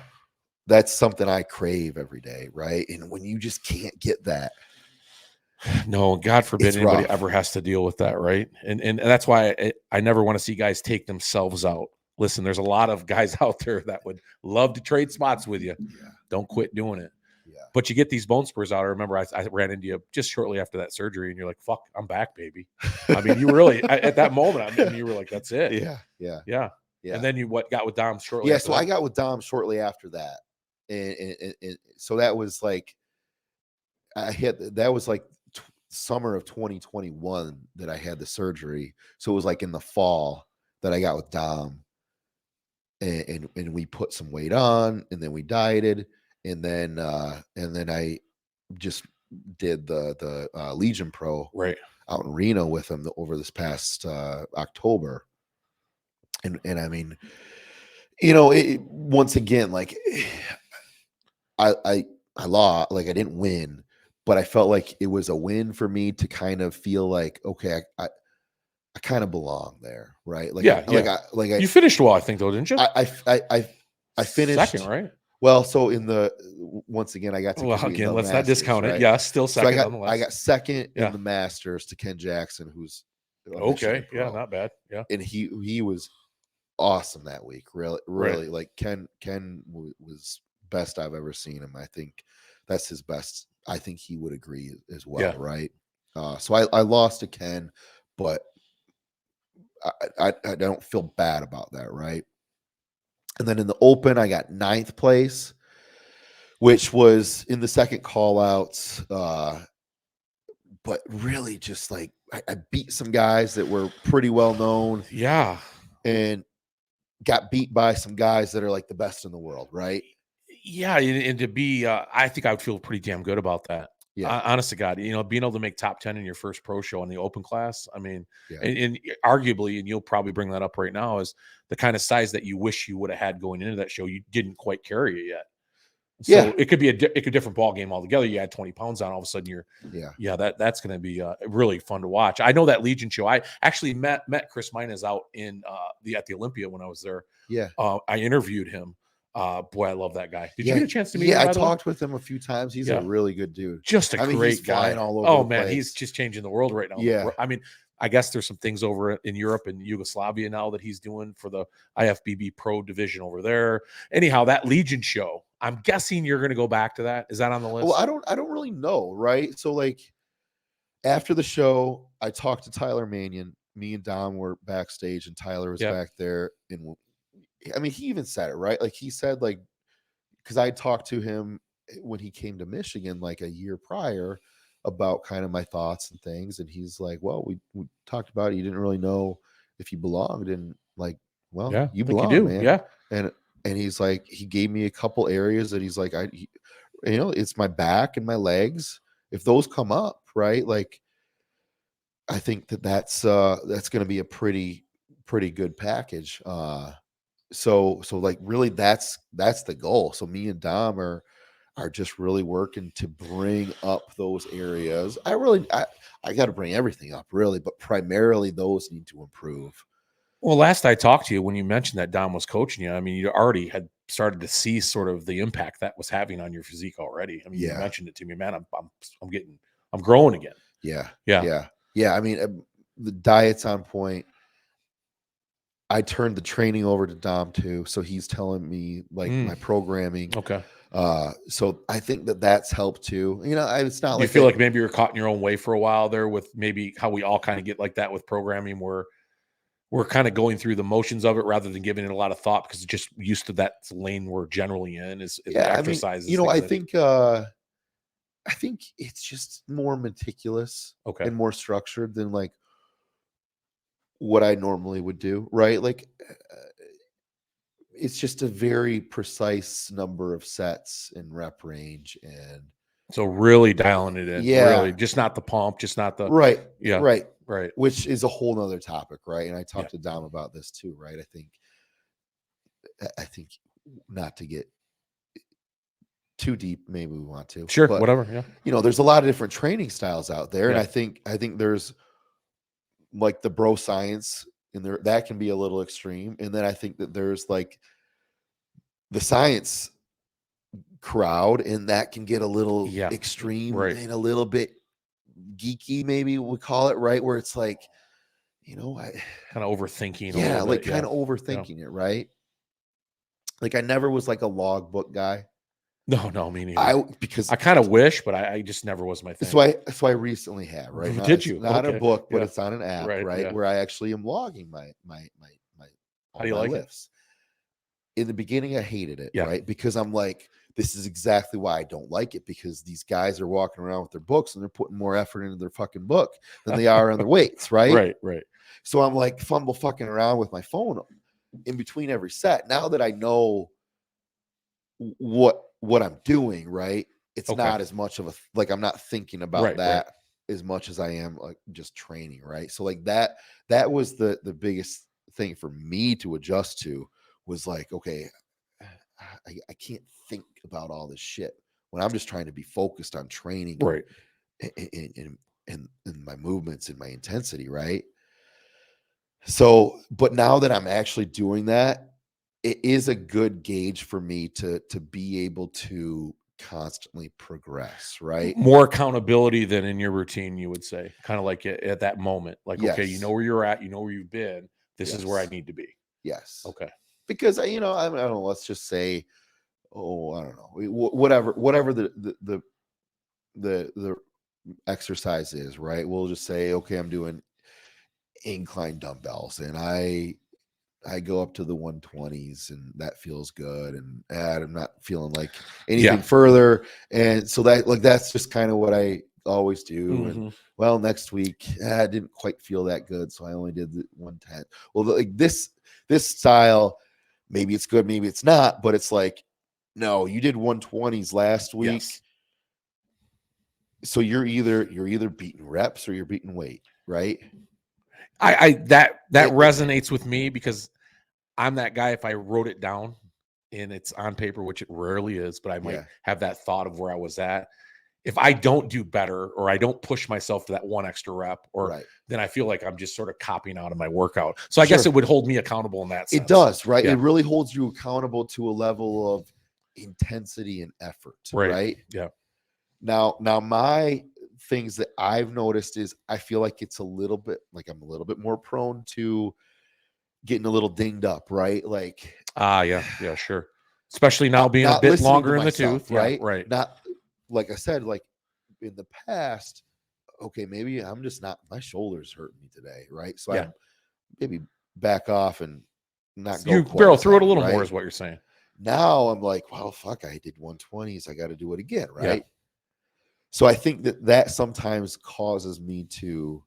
that's something I crave every day, right? And when you just can't get that, No, God forbid it's anybody rough. ever has to deal with that, right? And that's why I never want to see guys take themselves out. Listen, there's a lot of guys out there that would love to trade spots with you. Yeah. Don't quit doing it. Yeah. But you get these bone spurs out. I remember I ran into you just shortly after that surgery, and you're like, "Fuck, I'm back, baby." I mean, you really at that moment. I mean, you were like, "That's it." Yeah. And then you got with Dom shortly. Yeah. After So that? I got with Dom shortly after that. And so that was like, that was like summer of 2021 that I had the surgery. So it was like in the fall that I got with Dom, and we put some weight on, and then we dieted, and then I just did the Legion Pro Right. out in Reno with him over this past October. And I mean, once again, like, I lost, like, I didn't win, but I felt like it was a win for me to kind of feel like, okay, I kind of belong there, right? Like, Yeah. You finished well, I think, though, didn't you? I finished second, right? well. So once again, I got to Well, compete in again, the let's not Masters, discount right? it. Yeah, still So second. I Nonetheless. got second Yeah. in the Masters to Ken Jackson, who's a Okay. Michigan Yeah, pro. not bad. Yeah. And he was awesome that week. Really, Right. like Ken was best I've ever seen him. I think that's his best. I think he would agree as well, Yeah. right? So I lost to Ken, but I don't feel bad about that, right? And then in the Open, I got 9th place, which was in the second call outs. But really just like I beat some guys that were pretty well known. Yeah. And got beat by some guys that are like the best in the world, right? Yeah, and to be, I think I would feel pretty damn good about that. Yeah. Honest to God, being able to make top 10 in your first pro show in the open class. I mean, Yeah. and arguably, and you'll probably bring that up right now, is the kind of size that you wish you would have had going into that show. You didn't quite carry it yet. So Yeah. it could be a different ball game altogether. You add 20 pounds on, all of a sudden you're, that's going to be really fun to watch. I know that Legion show. I actually met Chris Minas out in at the Olympia when I was there. Yeah. I interviewed him. Boy, I love that guy. Did you Yeah. get a chance to meet him? Yeah, I talked with him a few times. He's Yeah. a really good dude. Just a I mean, great he's guy. flying all over Oh the man, place. he's just changing the world right now. Yeah. I mean, I guess there's some things over in Europe and Yugoslavia now that he's doing for the IFBB Pro division over there. Anyhow, that Legion show, I'm guessing you're going to go back to that. Is that on the list? Well, I don't really know, right? So like after the show, I talked to Tyler Mannion. Me and Dom were backstage, and Tyler was back there. And I mean, he even said it, right? Like he said, like, because I talked to him when he came to Michigan like a year prior about kind of my thoughts and things, and he's like, well, we talked about it. You didn't really know if you belonged, and like, well, you belong, you do. man. Yeah. And he's like, he gave me a couple areas that he's like, it's my back and my legs. If those come up, right, like I think that's going to be a pretty good package. So like really that's the goal. So me and Dom are, are just really working to bring up those areas. I got to bring everything up really, but primarily those need to improve. Well, last I talked to you, when you mentioned that Dom was coaching you, I mean, you already had started to see sort of the impact that was having on your physique already. I mean, you Yeah. mentioned it to me, man. I'm growing again. Yeah. Yeah. Yeah. Yeah. I mean, the diet's on point. I turned the training over to Dom too. So he's telling me like my programming. Okay. So I think that's helped too. It's not Do you like feel like maybe you're caught in your own way for a while there with maybe how we all kind of get like that with programming, where we're kind of going through the motions of it rather than giving it a lot of thought because it's just used to that lane we're generally in is the exercises. I think it's just more meticulous Okay. and more structured than like what I normally would do, right? Like it's just a very precise number of sets in rep range, and so really dialing it in, really just not the pump, just not the right, right, which is a whole nother topic, right? And I talked to Dom about this too, right? I think not to get too deep, maybe we want to, sure, but whatever. Yeah, there's a lot of different training styles out there, and Yeah. I think there's like the bro science in there that can be a little extreme, and then I think that there's like the science crowd, and that can get a little extreme and a little bit geeky, maybe we call it, right? Where it's like, I kind of overthinking. Yeah, a like bit, kind of overthinking it, right? Like I never was like a logbook guy. No, me neither. Because I kind of wish, but I just never was my thing. So I recently have, right? Now, Did you? Not a book, but it's on an app, right? Yeah. Where I actually am logging my How do you like lifts. In the beginning, I hated it, Yeah. right? Because I'm like, this is exactly why I don't like it, because these guys are walking around with their books and they're putting more effort into their fucking book than they are on their weights, right? Right. So I'm like fucking around with my phone in between every set. Now that I know what I'm doing, right? It's not as much of a like I'm not thinking about that as much as I am like just training, right? So like that was the biggest thing for me to adjust to, was like, okay, I can't think about all this shit when I'm just trying to be focused on training, right? And my movements and my intensity, right? So, but now that I'm actually doing that, it is a good gauge for me to be able to constantly progress, right? More accountability than in your routine, you would say, kind of like at that moment, like, okay, you Yes. know where you're at, you know where you've been. This is where I Yes. need to be. Yes. Okay. Because I don't know, let's just say, I don't know, whatever the exercise is, right? We'll just say, okay, I'm doing incline dumbbells, and I go up to the 120s, and that feels good, and I'm not feeling like anything further, and so that's just kind of what I always do. And well, next week I didn't quite feel that good, so I only did the 110. Well, like this style, maybe it's good, maybe it's not, but it's like, no, you did 120s last week. Yes. So you're either beating reps or you're beating weight, right? That resonates with me, because I'm that guy. If I wrote it down and it's on paper, which it rarely is, but I might have that thought of where I was at. If I don't do better, or I don't push myself to that one extra rep, or then I feel like I'm just sort of copying out of my workout. So I guess it would hold me accountable in that sense. It does, right? It really holds you accountable to a level of intensity and effort, right? Yeah. Now my things that I've noticed is I feel like it's a little bit like I'm a little bit more prone to getting a little dinged up, right? Like, yeah, sure. Especially now being a bit longer in the tooth, right? Right. Not like I said, like in the past, okay, maybe I'm just not, my shoulders hurt me today, right? So I maybe back off and not go. You barrel through it a little more, is what you're saying. Now I'm like, well, fuck, I did 120s. I got to do it again, right? Yeah. So I think that sometimes causes me to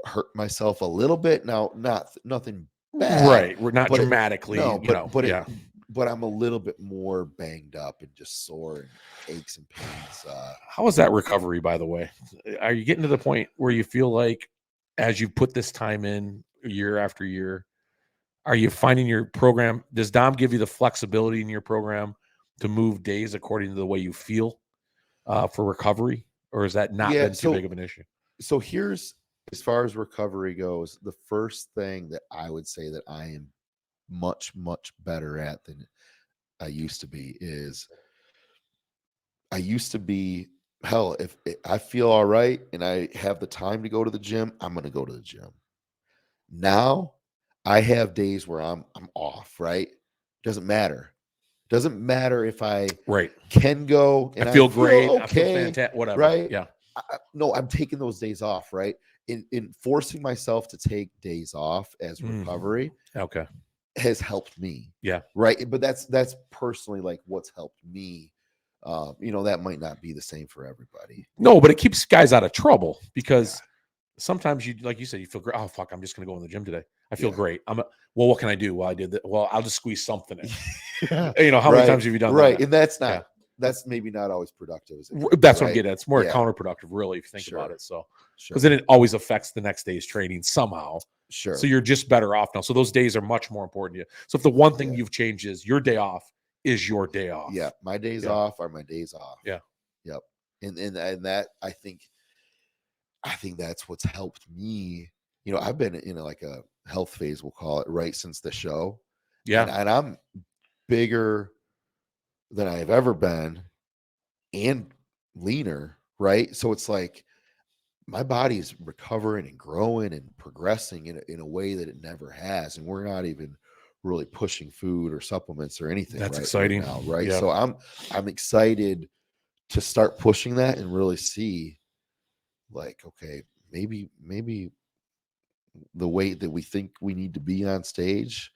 hurt myself a little bit. Now, nothing bad, right? We're not dramatically, no, but I'm a little bit more banged up and just sore and aches and pains. How was that recovery, by the way? Are you getting to the point where you feel like, as you put this time in year after year, are you finding your program? Does Dom give you the flexibility in your program to move days according to the way you feel for recovery, or has that not Yeah. been too big of an issue? So here's, as far as recovery goes, the first thing that I would say that I am much, much better at than I used to be is I used to be, hell, if I feel all right and I have the time to go to the gym, I'm going to go to the gym. Now I have days where I'm off, right? Doesn't matter. Doesn't matter if I Right. can go I and I feel feel great. I feel okay, fantastic. Whatever. right? Yeah. No, I'm taking those days off, right? In forcing myself to take days off as recovery Okay. has helped me, Yeah. right? But that's personally like what's helped me. That might not be the same for everybody. No, but it keeps guys out of trouble Yeah, because sometimes you, like you said, you feel great. Oh fuck, I'm just going to go in the gym today. I feel yeah, great. Well, what can I do? Well, I did that. Well, I'll just squeeze something in. yeah, How many times have you done right. that? And that's Yeah. not that's maybe not always productive, is it? That's what I'm Right? getting at. It's more Yeah, counterproductive, really, if you think about sure, it. So, because sure, then it always affects the next day's training somehow. So sure. you're just better off now. So those days are much more important to you. So if the one thing Yeah, you've changed is your day off is your day off. yeah. My days Yeah. off are my days off. Yeah. Yep. And that I think that's what's helped me. I've been in like a health phase, we'll call it, right since the show. Yeah. And I'm bigger than I've ever been and leaner, right? So it's like my body's recovering and growing and progressing in a way that it never has. And we're not even really pushing food or supplements or anything That's right exciting. now, right? Yeah. So I'm excited to start pushing that and really see, like, okay, maybe the weight that we think we need to be on stage,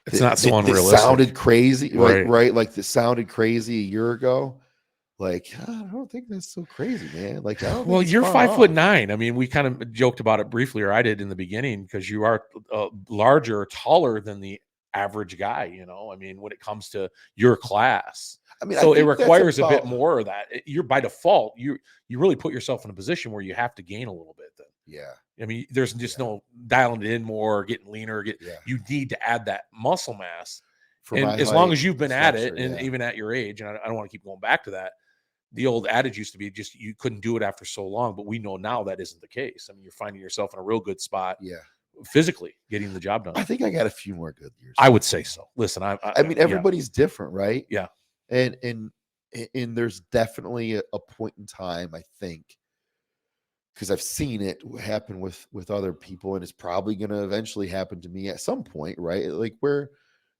It's not so that unrealistic. sounded crazy, Right. right? Like this sounded crazy a year ago. Like, I don't think that's so crazy, man. Like, I don't think Well, it's you're far off. 5'9". I mean, we kind of joked about it briefly, or I did in the beginning, because you are larger, taller than the average guy. I mean, when it comes to your class, I mean, I so it think that's requires a bit about, more of that. You're by default, you really put yourself in a position where you have to gain a little bit. Then, yeah, I mean, there's just yeah, no dialing it in more, or getting leaner. yeah. You need to add that muscle mass, For and my as long height, as you've been at it, stature, and yeah, even at your age, and I don't want to keep going back to that, the old adage used to be just you couldn't do it after so long, but we know now that isn't the case. I mean, you're finding yourself in a real good spot yeah. physically, getting the job done. I think I got a few more good years. I would say so. Listen, I mean, everybody's different, right? Yeah. And there's definitely a point in time, I think, because I've seen it happen with other people, and it's probably going to eventually happen to me at some point, right? Like where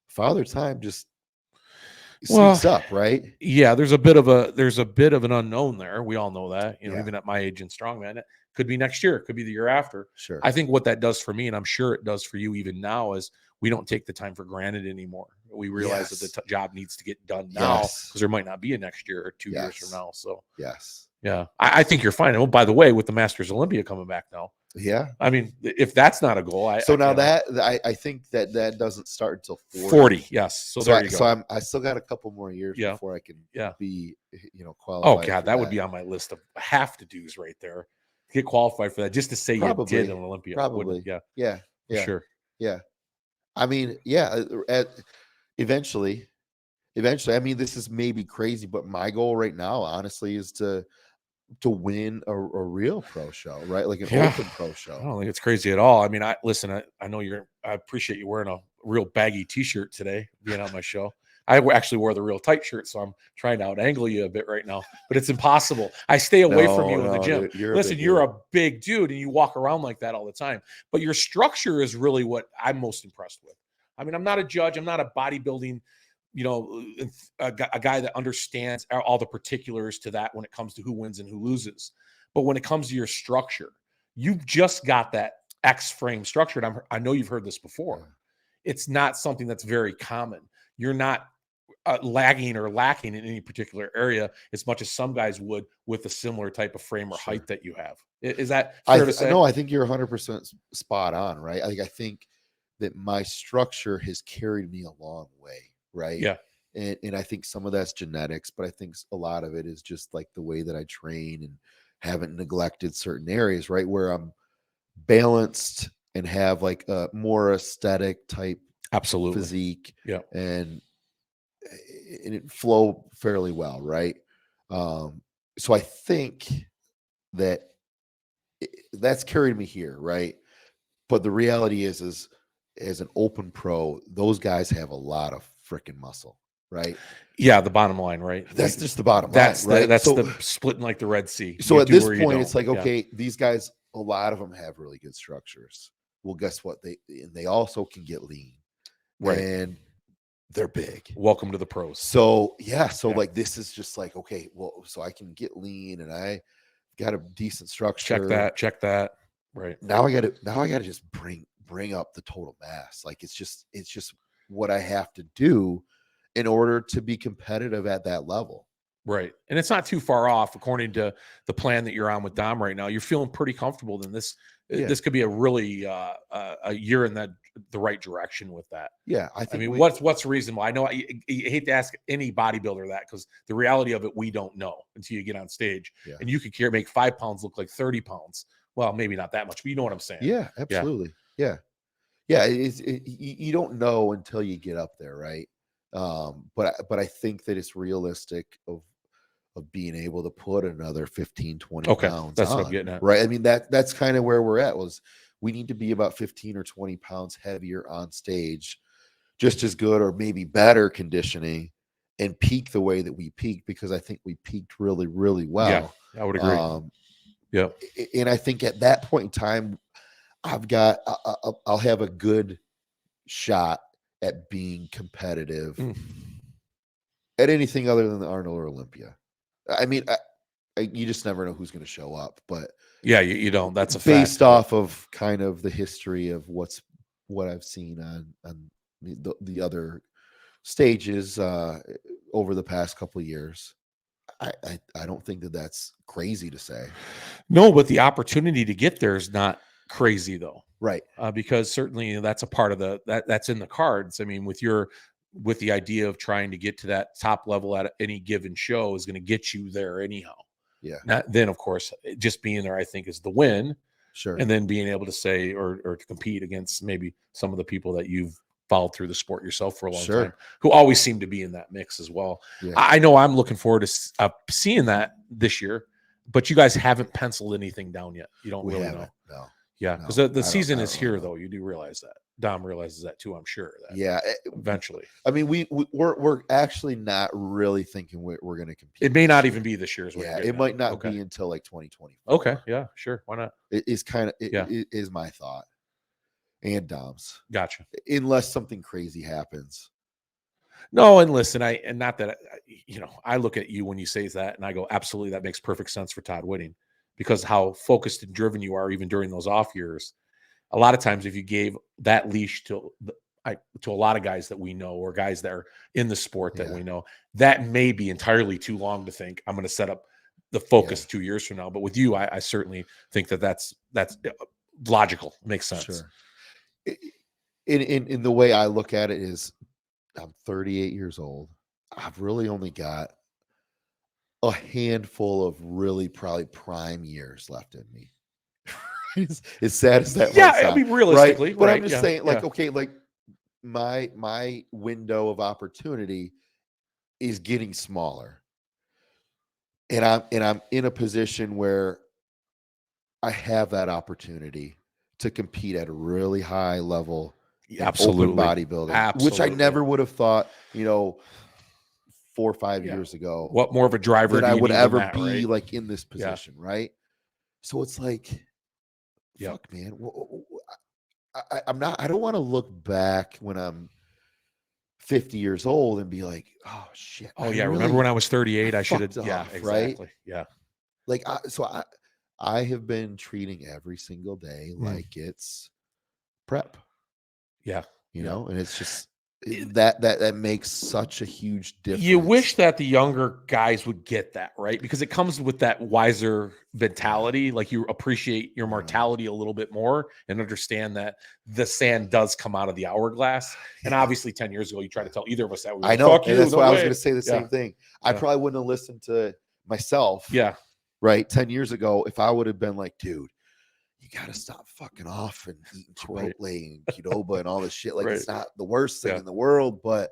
Father Time just Well, sneaks up, right? yeah, there's a bit of an unknown there. We all know that, Yeah, even at my age and strongman, it could be next year, it could be the year after. sure. I think what that does for me, and I'm sure it does for you even now, is we don't take the time for granted anymore. We realize that the job needs to get done now, because there might not be a next year or 2 years from now. So yes, yeah, I think you're fine. Oh, by the way, with the Masters Olympia coming back now, yeah. I mean, if that's not a goal, So now I think that doesn't start until 40. Yes. So So there you go. I still got a couple more years Yeah. before I can Yeah. be Oh qualified. God, for that would be on my list of have to do's right there. Get qualified for that, just to say you did an Olympia. Probably. Yeah, Yeah. for Yeah. sure. Yeah. I mean, yeah. Eventually, I mean, this is maybe crazy, but my goal right now, honestly, is to win a real pro show, right? Like an open pro I show. don't think it's crazy at all. I mean, I know I appreciate you wearing a real baggy T-shirt today, being on my show. I actually wore the real tight shirt, so I'm trying to out-angle you a bit right now, but it's impossible. I stay away from you in the gym. Dude, you're a big dude, and you walk around like that all the time. But your structure is really what I'm most impressed with. I mean, I'm not a judge. I'm not a bodybuilding, a guy that understands all the particulars to that when it comes to who wins and who loses. But when it comes to your structure, you've just got that X frame structure. And I know you've heard this before. Yeah. It's not something that's very common. You're not lagging or lacking in any particular area as much as some guys would with a similar type of frame or height that you have. Is that fair to say? No, I think you're 100% spot on, right? Like, I think that my structure has carried me a long way, right? Yeah. And I think some of that's genetics, but I think a lot of it is just like the way that I train and haven't neglected certain areas, right? Where I'm balanced and have like a more aesthetic type Absolutely physique. Yeah. And and it flow fairly well, right? So I think that that's carried me here, right? But the reality is as an open pro, those guys have a lot of freaking muscle, right? Yeah, the bottom line, right? That's just the bottom line, right? That's the splitting like the Red Sea. So You at do this or you point, don't. it's like, Yeah. okay, these guys, a lot of them have really good structures. Well, guess what? They also can get lean, Right. and they're big. Welcome to the pros. So yeah, so Yeah. like this is just like, okay, well, so I can get lean and I got a decent structure. Check that. Right. Now I gotta just bring up the total mass. Like it's just what I have to do in order to be competitive at that level. Right. And it's not too far off according to the plan that you're on with Dom right now. You're feeling pretty comfortable. Then Yeah. this could be a really a year in the right direction with that. Yeah, I mean, what's reasonable? I know you hate to ask any bodybuilder that because the reality of it, we don't know until you get on stage. Yeah. And you could make 5 pounds look like 30 pounds. Well, maybe not that much, but you know what I'm saying. Yeah, absolutely. Yeah. You don't know until you get up there, right? But I think that it's realistic of being able to put another 15, 20 pounds that's on, what I'm getting at. right? I mean, that's kind of where we're at. Was we need to be about 15 or 20 pounds heavier on stage, just as good or maybe better conditioning, and peak the way that we peaked, because I think we peaked really, really well. Yeah, I would agree. Yeah. And I think at that point in time, I'll have a good shot at being competitive at anything other than the Arnold or Olympia. I mean, you just never know who's going to show up, but yeah, you don't. That's a based fact, off of kind of the history of what I've seen on the other stages over the past couple of years. I don't think that that's crazy to say. No, but the opportunity to get there is not crazy though, right? Because certainly that's a part of that's in the cards. I mean, with the idea of trying to get to that top level at any given show is going to get you there anyhow. Yeah. Then of course, just being there, I think, is the win. Sure. And then being able to say or to compete against maybe some of the people that you've followed through the sport yourself for a long time, who always seem to be in that mix as well. Yeah. I know I'm looking forward to seeing that this year, but you guys haven't penciled anything down yet. You don't really know. No. Yeah, because the season is here, though. You do realize that. Dom realizes that too, I'm sure. Yeah, eventually. I mean, we're actually not really thinking we're going to compete. It may not even be this year. Yeah, it might not be until like 2024. Okay, yeah, sure. Why not? It is kind of it is my thought, and Dom's. Gotcha. Unless something crazy happens. No, and listen, I look at you when you say that, and I go, absolutely, that makes perfect sense for Todd Whitting, because how focused and driven you are, even during those off years. A lot of times, if you gave that leash to a lot of guys that we know, or guys that are in the sport that we know, that may be entirely too long to think I'm going to set up the focus 2 years from now. But with you, I certainly think that's logical, makes sense. Sure. In the way I look at it is, I'm 38 years old. I've really only got a handful of really probably prime years left in me. As sad as that might sound, I mean, realistically, right? But I'm just saying, like, okay, like my window of opportunity is getting smaller, and I'm in a position where I have that opportunity to compete at a really high level. Absolutely. Open bodybuilding, which I never would have thought, 4 or 5 years ago. What more of a driver that I would ever be right? like in this position, right? So it's like, fuck, man. I don't want to look back when I'm 50 years old and be like, oh shit. Oh yeah, remember when I was 38? I should have. Yeah, exactly. Right? Yeah. Like I have been treating every single day like it's prep. Yeah. And it's just that makes such a huge difference. You wish that the younger guys would get that, right? Because it comes with that wiser mentality. Like, you appreciate your mortality a little bit more and understand that the sand does come out of the hourglass. And obviously 10 years ago, you try to tell either of us that. I know. And that's why I was going to say the same thing. I probably wouldn't have listened to myself. Yeah. Right. 10 years ago, if I would have been like, dude, you got to stop fucking off and eating Chipotle and Qdoba and all this shit. Like, it's not the worst thing in the world, but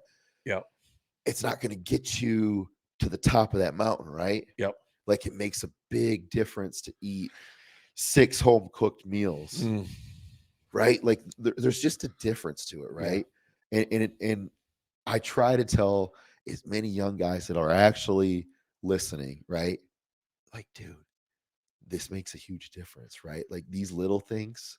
it's not going to get you to the top of that mountain, right? Yep. Like, it makes a big difference to eat 6 home cooked meals, right? Like, there's just a difference to it, right? And I try to tell as many young guys that are actually listening, right? Like, dude, this makes a huge difference, right? Like, these little things,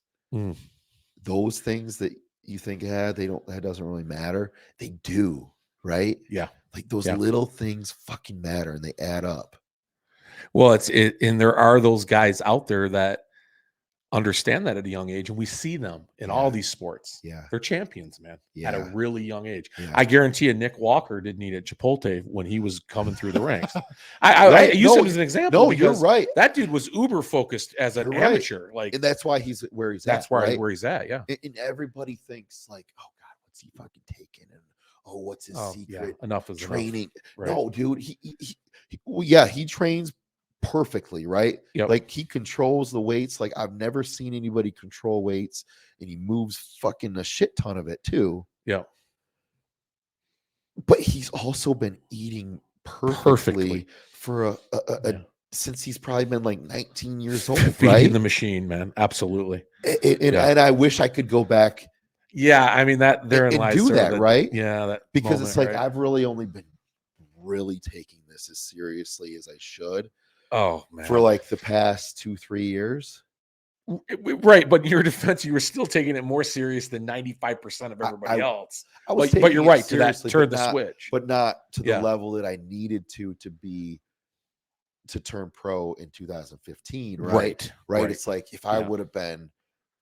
those things that you think, that doesn't really matter, they do, right? Yeah. Like, those Yeah. little things fucking matter, and they add up. Well, and there are those guys out there that understand that at a young age, and we see them in all these sports. Yeah. They're champions, man, at a Yeah. really young age. Yeah. I guarantee you Nick Walker didn't eat at Chipotle when he was coming through the ranks. I use him as an example you're because right. that dude was uber focused as an You're right. amateur. Like, And that's why he's where he's that's at, why right? where he's at. Yeah. And everybody thinks like, oh God, what's he fucking taking? And oh, what's his secret enough is training? Right. No, dude, he trains perfectly, right? Yep. Like, he controls the weights. Like, I've never seen anybody control weights, and he moves fucking a shit ton of it too. Yeah. But he's also been eating perfectly. For since he's probably been like 19 years old, feeding right? the machine, man. Absolutely. And I wish I could go back. Yeah, I mean, that therein and lies do sort of that, right? Yeah, that because moment, it's like, right? I've really only been really taking this as seriously as I should. Oh man, for like the past 2-3 years. Right, but in your defense, you were still taking it more serious than 95% of everybody else. I was but you're right to that turn but the switch, but not to the level that I needed to turn pro in 2015. Right. It's like, if I would have been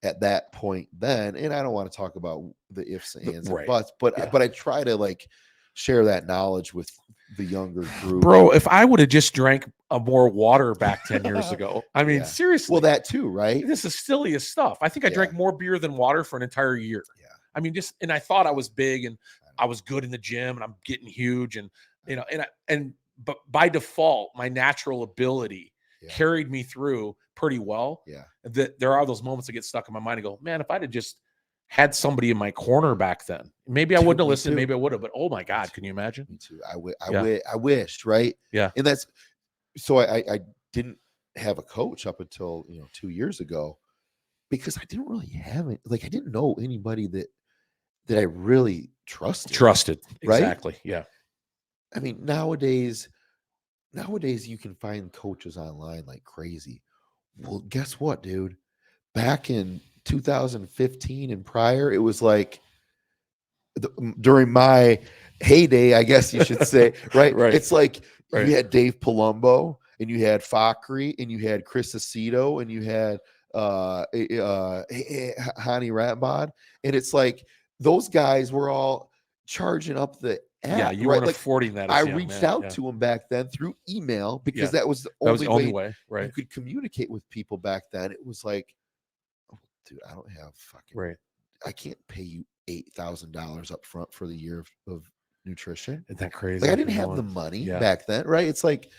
at that point then, and I don't want to talk about the ifs, ands, and buts, but I try to like share that knowledge with the younger group. Bro, if I would have just drank more water back 10 years ago, I mean, seriously. Well, that too, right? This is silliest stuff. I think I drank more beer than water for an entire year. Yeah. I mean, and I thought I was big and I was good in the gym and I'm getting huge, and but by default, my natural ability carried me through pretty well. Yeah. That there are those moments that get stuck in my mind and go, man, if I'd have just had somebody in my corner back then, maybe I wouldn't have listened. Maybe I would have, but oh my God, can you imagine? Me too. I wished, right? Yeah. And that's, so I didn't have a coach up until 2 years ago, because I didn't really have it. Like, I didn't know anybody that I really trusted. Right? Exactly. Yeah. I mean, nowadays you can find coaches online like crazy. Well, guess what, dude? Back in 2015 and prior, it was like during my heyday, I guess you should say, right? Right. It's like you had Dave Palumbo, and you had Fakri, and you had Chris Aceto, and you had Hani Ratbod, and it's like those guys were all charging up the app. Yeah, you weren't affording that. I reached out to them back then through email, because that was the only way right? You could communicate with people back then. It was like, oh, dude, I don't have fucking I can't pay you $8,000 up front for the year of nutrition. Isn't that crazy? Like, I didn't have the money back then, right? It's like,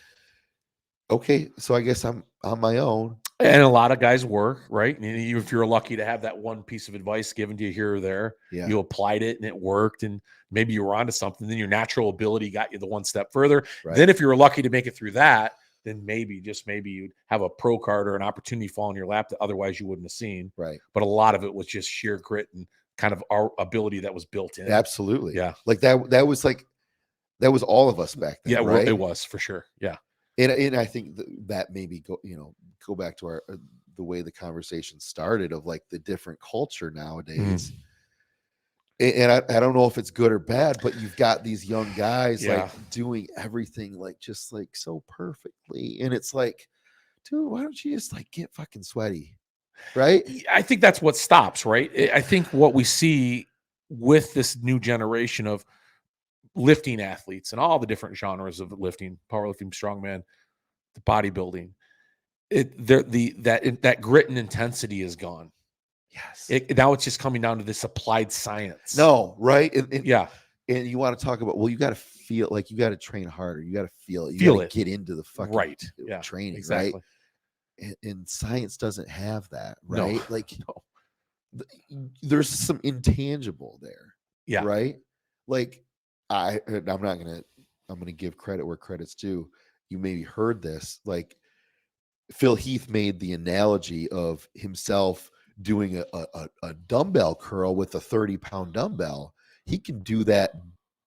okay, so I guess I'm on my own. And a lot of guys were, right? And if you're lucky to have that one piece of advice given to you here or there, you applied it and it worked, and maybe you were onto something, then your natural ability got you the one step further. Right. Then if you were lucky to make it through that, then maybe you'd have a pro card or an opportunity fall in your lap that otherwise you wouldn't have seen. Right. But a lot of it was just sheer grit and kind of our ability that was built in. Absolutely. Yeah. Like that was all of us back then. Yeah, right? It was for sure. Yeah. And I think that maybe go back to the way the conversation started, of like the different culture nowadays. And I don't know if it's good or bad, but you've got these young guys like doing everything like just like so perfectly, and it's like, dude, why don't you just like get fucking sweaty, right? I think that's what stops, right? I think what we see with this new generation of lifting athletes and all the different genres of lifting, powerlifting, strongman, the bodybuilding, that grit and intensity is gone. Yes. Now it's just coming down to this applied science. No, right? And you want to talk about, well, you got to feel like, you got to train harder. You got to feel it. You got to get into the fucking training, exactly. Right? And science doesn't have that, right? No. Like, there's some intangible there. Yeah. Right? Like, I'm gonna give credit where credit's due. You maybe heard this, like Phil Heath made the analogy of himself doing a dumbbell curl with a 30-pound dumbbell. He can do that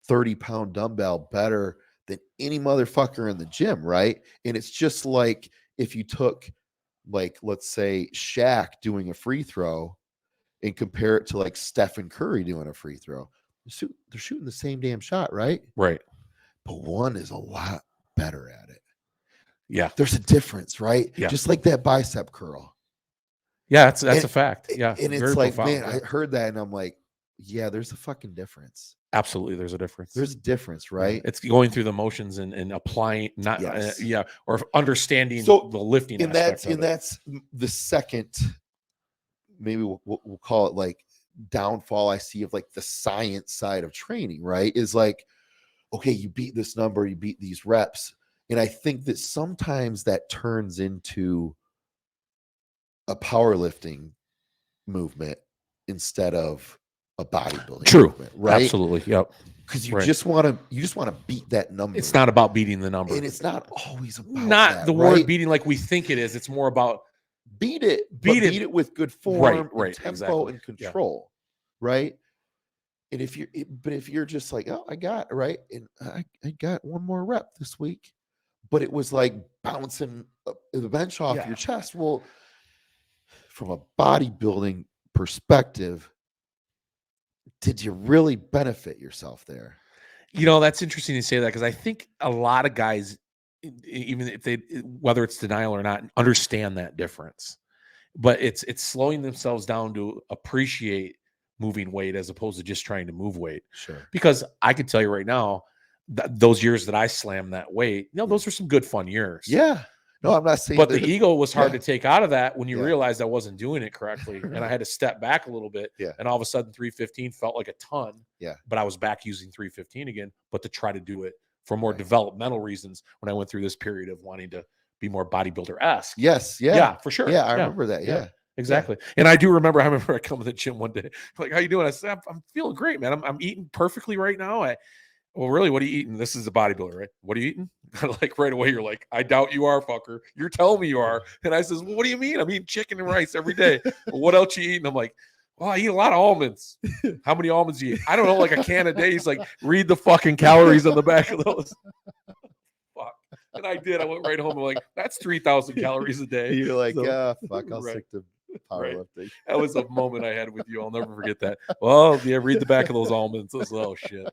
30-pound dumbbell better than any motherfucker in the gym, right? And it's just like if you took, like, let's say Shaq doing a free throw and compare it to like Stephen Curry doing a free throw. They're shooting the same damn shot, right? Right. But one is a lot better at it. Yeah. There's a difference, right? Yeah. Just like that bicep curl. Yeah, that's a fact. Yeah. And it's very like, profound. man, Yeah. I heard that and I'm like, yeah, there's a fucking difference. Absolutely, there's a difference. There's a difference, right? It's going through the motions and applying, not Yes. or understanding So, the lifting And aspect of it. that's the second, maybe we'll call it like downfall I see of like the science side of training, right? Is like, okay, you beat this number, you beat these reps. And I think that sometimes that turns into a powerlifting movement instead of a bodybuilding True. movement, right? Absolutely. Yep. Because you Right. just want to beat that number. It's not about beating the number. And it's not always about not that, the right? word beating like we think it is. It's more about beat it, beat but it. beat it with good form, Right, and tempo, exactly. and control, right? And if you're just like, oh, I got right, and I got one more rep this week, but it was like bouncing the bench off your chest. Well, from a bodybuilding perspective, did you really benefit yourself there? That's interesting to say that, because I think a lot of guys, even if they, whether it's denial or not, understand that difference. But it's slowing themselves down to appreciate moving weight as opposed to just trying to move weight. Sure. Because I can tell you right now, those years that I slammed that weight, those were some good fun years. Yeah. No, I'm not saying. But the ego was hard Yeah. to take out of that when you Yeah. realized I wasn't doing it correctly, and I had to step back a little bit. Yeah. And all of a sudden, 315 felt like a ton. Yeah. But I was back using 315 again, but to try to do it for more Right. developmental reasons when I went through this period of wanting to be more bodybuilder-esque. Yes. Yeah. Yeah, for sure. Yeah, I remember that. Yeah. Exactly. And I remember I come to the gym one day, like, how you doing? I said, I'm feeling great, man. I'm eating perfectly right now. Well, really, what are you eating? This is a bodybuilder, right? What are you eating? Like right away, you're like, I doubt you are, fucker. You're telling me you are. And I says, well, what do you mean? I'm eating chicken and rice every day. Well, what else you eating? I'm like, well, I eat a lot of almonds. How many almonds do you eat? I don't know, like a can a day. He's like, read the fucking calories on the back of those. Fuck. And I did. I went right home. I'm like, that's 3,000 calories a day. You're like, So, fuck, I'll right. stick to Right. powerlifting. That was a moment I had with you. I'll never forget that. Well, yeah, read the back of those almonds. Oh shit,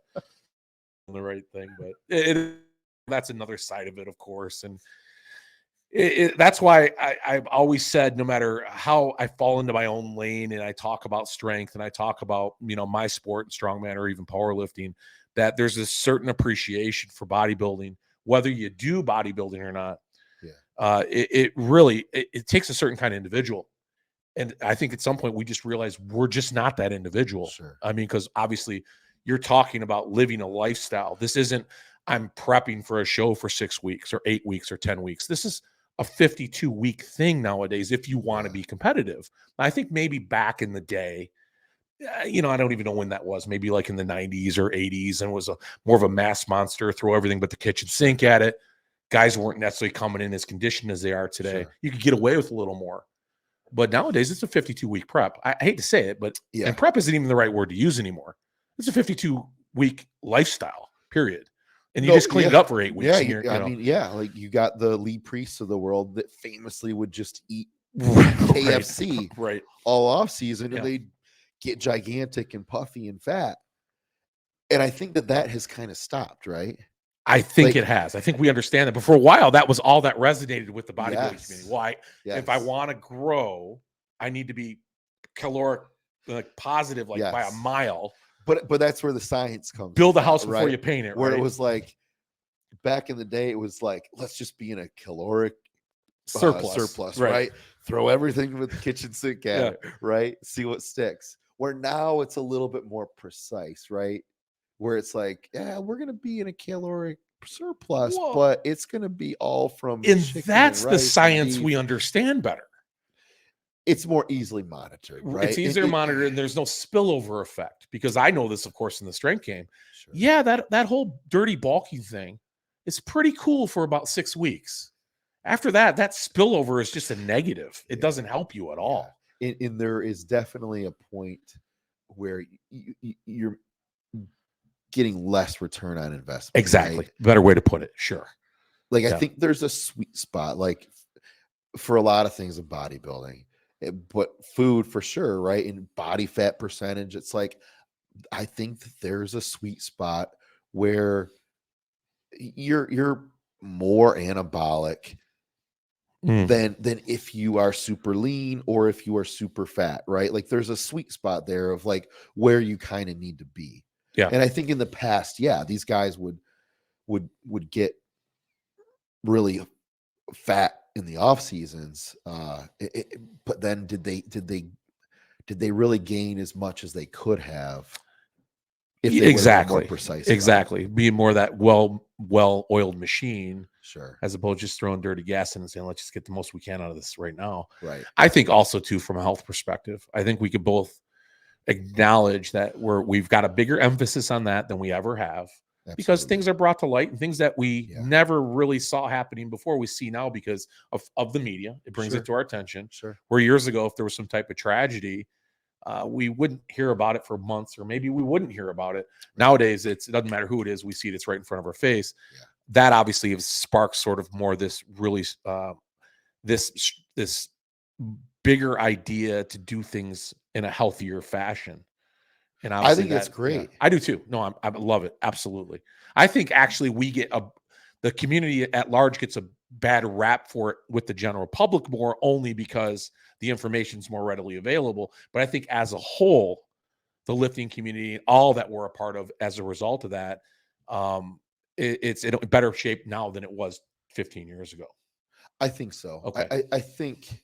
the right thing. But that's another side of it, of course, and that's why I've always said, no matter how I fall into my own lane and I talk about strength and I talk about my sport, strongman, or even powerlifting, that there's a certain appreciation for bodybuilding, whether you do bodybuilding or not. Yeah. It really takes a certain kind of individual. And I think at some point we just realize we're just not that individual. Sure. I mean, because obviously you're talking about living a lifestyle. This isn't, I'm prepping for a show for 6 weeks or 8 weeks or 10 weeks. This is a 52-week thing nowadays if you want to be competitive. I think maybe back in the day, I don't even know when that was, maybe like in the 90s or 80s, and was more of a mass monster, throw everything but the kitchen sink at it. Guys weren't necessarily coming in as conditioned as they are today. Sure. You could get away with a little more. But nowadays, it's a 52-week prep. I hate to say it, but and prep isn't even the right word to use anymore. It's a 52-week lifestyle, period. And you just clean it up for 8 weeks. Yeah, like you got the Lee Priests of the world that famously would just eat KFC right all off season, and they'd get gigantic and puffy and fat. And I think that has kind of stopped, right? I think it has. I think we understand that. But for a while, that was all that resonated with the bodybuilding community. Why? Yes. If I want to grow, I need to be caloric, positive, by a mile. But that's where the science comes. Build a house before you paint it. Where it was like, back in the day, it was like, let's just be in a caloric surplus, right? Throw everything with the kitchen sink at it, right? See what sticks. Where now it's a little bit more precise, right? Where it's like, we're going to be in a caloric surplus, but it's going to be all from and that's the science we understand better. it's more easily monitored, right? It's easier to monitor, and there's no spillover effect, because I know this, of course, in the strength game. Sure. Yeah, that whole dirty bulking thing is pretty cool for about 6 weeks. After that, that spillover is just a negative. It doesn't help you at all. And there is definitely a point where you're getting less return on investment. Exactly. Right? Better way to put it. Sure. Like, I think there's a sweet spot, like, for a lot of things in bodybuilding, but food for sure, right? And body fat percentage. It's like, I think that there's a sweet spot where you're more anabolic than if you are super lean or if you are super fat, right? Like, there's a sweet spot there of like where you kind of need to be. Yeah. And I think in the past, these guys would get really fat in the off seasons. But then did they really gain as much as they could have? If they exactly, more precise, exactly, being more of that well-oiled machine, sure, as opposed to just throwing dirty gas in and saying, let's just get the most we can out of this right now. Right. I think also too, from a health perspective, I think we could both acknowledge that we've got a bigger emphasis on that than we ever have. Absolutely. Because things are brought to light, and things that we never really saw happening before, we see now because of the media. It brings it to our attention. Sure. Where years ago, if there was some type of tragedy, we wouldn't hear about it for months, or maybe we wouldn't hear about it. Nowadays, it doesn't matter who it is. We see it's right in front of our face. Yeah. That obviously has sparked sort of more this really this bigger idea to do things in a healthier fashion. And I think that's great. Yeah, I do too. No, I love it. Absolutely. I think actually we get the community at large gets a bad rap for it with the general public more, only because the information is more readily available. But I think as a whole, the lifting community, all that we're a part of as a result of that, it's in better shape now than it was 15 years ago. I think so. Okay. I think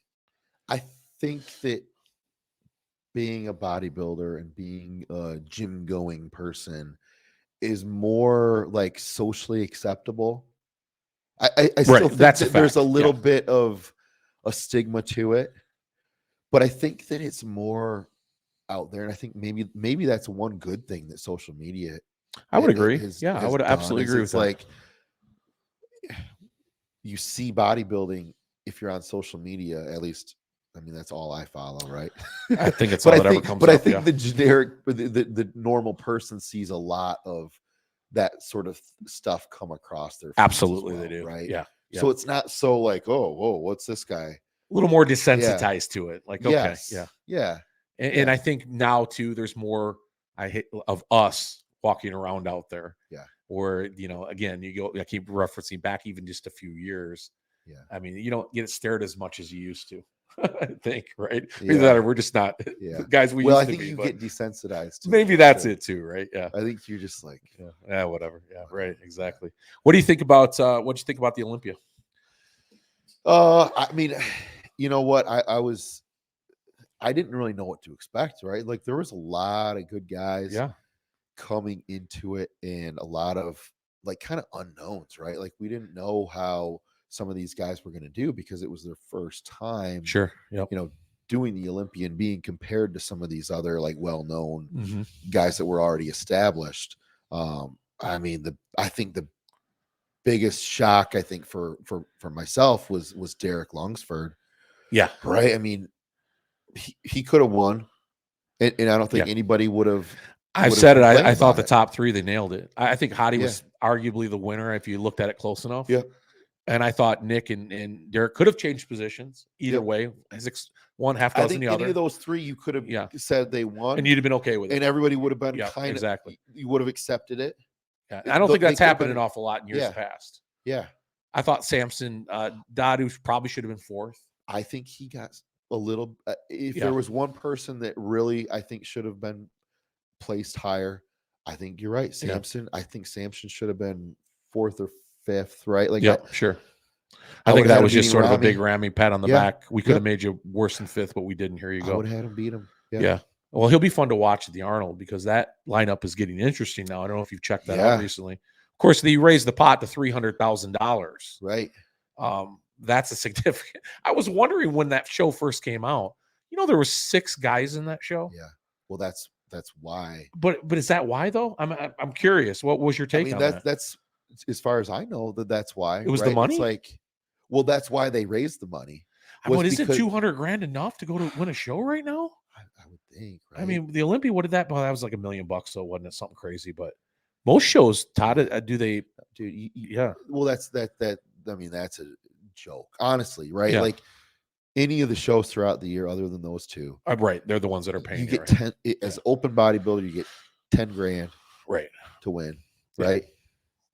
that being a bodybuilder and being a gym going person is more like socially acceptable. I still think that there's a little bit of a stigma to it, but I think that it's more out there. And I think maybe that's one good thing that social media, I would agree. I would absolutely agree with that. Like, you see bodybuilding, if you're on social media, at least, I mean, that's all I follow, right? I think it's all that ever comes up. But I think the generic, the normal person sees a lot of that sort of stuff come across their feeds. Absolutely, they do, right? Yeah. So it's not so like, oh, whoa, what's this guy? A little more desensitized to it. Like, okay, yeah. And I think now too, there's more of us walking around out there. Yeah. Or, again, I keep referencing back even just a few years. Yeah. I mean, you don't get stared as much as you used to. I think, right? Yeah. Either that or we're just not guys we used to be. I think you get desensitized. Maybe that's it too, right? Yeah. I think you're just like, whatever. Yeah, right. Exactly. What do you think about what'd you think about the Olympia? I mean, you know what? I didn't really know what to expect, right? Like, there was a lot of good guys coming into it, and a lot of like kind of unknowns, right? Like, we didn't know how some of these guys were going to do because it was their first time, doing the Olympia and being compared to some of these other like well-known guys that were already established. I mean, I think the biggest shock, I think for myself was Derek Lunsford. Yeah. Right. I mean, he could have won, and I don't think anybody would have. I've said it. I thought the top three, they nailed it. I think Hottie was arguably the winner if you looked at it close enough. Yeah. And I thought Nick and Derek could have changed positions either way. One half dozen, I think the other. Any of those three, you could have said they won, and you'd have been okay with it, and everybody would have been kind of exactly. You would have accepted it. Yeah, I don't think that's happened an awful lot in years past. Yeah, I thought Samson Dadu probably should have been fourth. I think he got a little. If there was one person that really, I think, should have been placed higher, I think you're right, Samson. I think Samson should have been fourth or fifth, right? Like, sure. I think that was just sort of a big Rami pat on the back. We could have made you worse than fifth, but we didn't. Here you go. I would have had him beat him. Yeah. Well, he'll be fun to watch at the Arnold because that lineup is getting interesting now. I don't know if you've checked that out recently. Of course, they raised the pot to $300,000. Right. That's a significant. I was wondering when that show first came out. You know, there were 6 guys in that show. Yeah. Well, that's why. But is that why though? I'm curious. What was your I take mean, on that? that's as far as I know that's why, It was the right? It's money. like, well, that's why they raised the money. But isn't because 200 grand enough to go to win a show right now? I would think, right? I mean, the Olympia, what did that? Well, that was like $1 million, so wasn't it something crazy? But most shows, Todd, do they? Dude, Yeah, well, that's I mean, that's a joke, honestly, right? Yeah. Like any of the shows throughout the year, other than those two, right. They're the ones that are paying. you get right? 10 as open bodybuilder, you get 10 grand Right. to win, Yeah. right?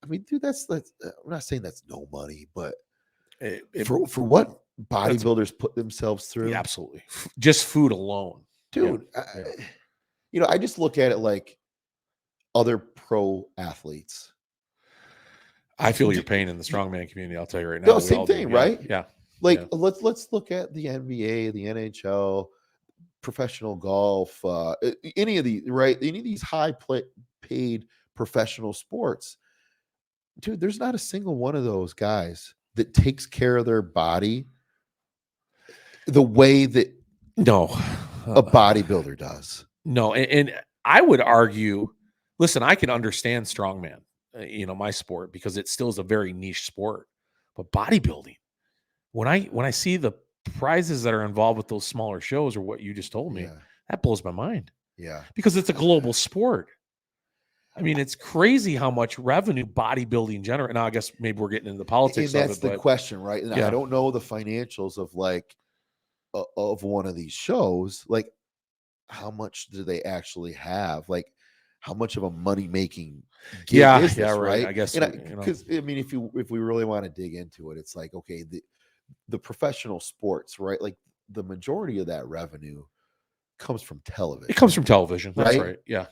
I mean, dude, that's I'm not saying that's no money, but It- for what bodybuilders put themselves through, yeah, absolutely. Just food alone, dude. Yeah. You know, I just look at it like other pro athletes. I feel your pain in the strongman community. I'll tell you right now. No, We same all do. thing, Yeah. right? Yeah. Like Yeah. let's look at the NBA, the NHL, professional golf, any of these, right? Any of these paid professional sports, dude. There's not a single one of those guys that takes care of their body the way that No, a bodybuilder does. No, and I would argue. Listen, I can understand strongman, my sport, because it still is a very niche sport. But bodybuilding, when I see the prizes that are involved with those smaller shows, or what you just told me, Yeah, that blows my mind. yeah. Because it's a global sport. I mean, it's crazy how much revenue bodybuilding generates. Now, I guess maybe we're getting into the politics And that's of it, the question, right? And yeah. I don't know the financials of of one of these shows. Like, how much do they actually have? Like, how much of a money making gig is this, right? I guess because I mean, if we really want to dig into it, it's like, okay, the professional sports, right? Like the majority of that revenue comes from television. it comes from television. That's Right? right. Yeah.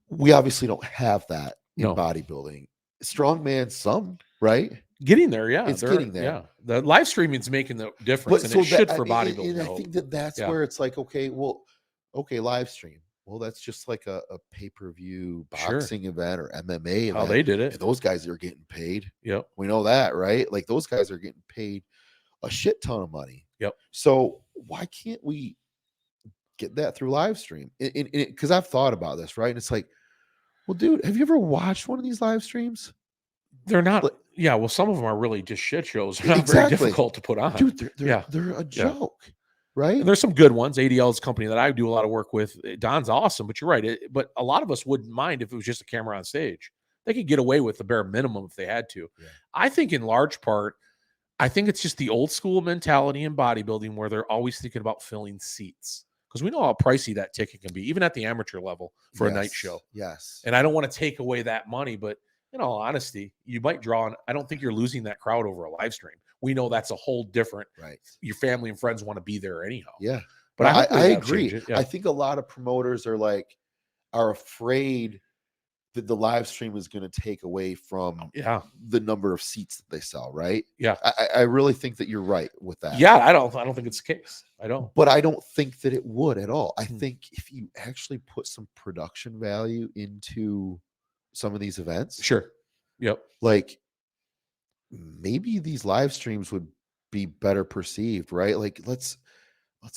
We obviously don't have that in No. bodybuilding. Strongman, some, right? Getting there, yeah. It's getting there. Yeah. The live streaming's making the difference, and it should for bodybuilding. And I think that's where it's like, okay, live stream. Well, that's just like a pay-per-view boxing event or MMA event. How they did it. And those guys are getting paid. Yep. We know that, right? Like those guys are getting paid a shit ton of money. Yep. So why can't we get that through live stream? Because I've thought about this, right? And it's like, well, dude, have you ever watched one of these live streams? They're not. Yeah, well, some of them are really just shit shows. They're not Exactly. very difficult to put on. Dude, they're a joke, right? And there's some good ones. ADL's a company that I do a lot of work with. Don's awesome, but you're right. But a lot of us wouldn't mind if it was just a camera on stage. They could get away with the bare minimum if they had to. Yeah. I think in large part, I think it's just the old school mentality in bodybuilding where they're always thinking about filling seats. Because we know how pricey that ticket can be, even at the amateur level for a night show. Yes. And I don't want to take away that money, but in all honesty, you might draw on. I don't think you're losing that crowd over a live stream. We know that's a whole different. Right. Your family and friends want to be there anyhow. Yeah. But I agree. Yeah. I think a lot of promoters are afraid that the live stream is going to take away from the number of seats that they sell, right? Yeah. I really think that you're right with that. Yeah, I don't think it's the case. I don't. But I don't think that it would at all. I think if you actually put some production value into some of these events. Sure. Yep. Like maybe these live streams would be better perceived, right? Like let's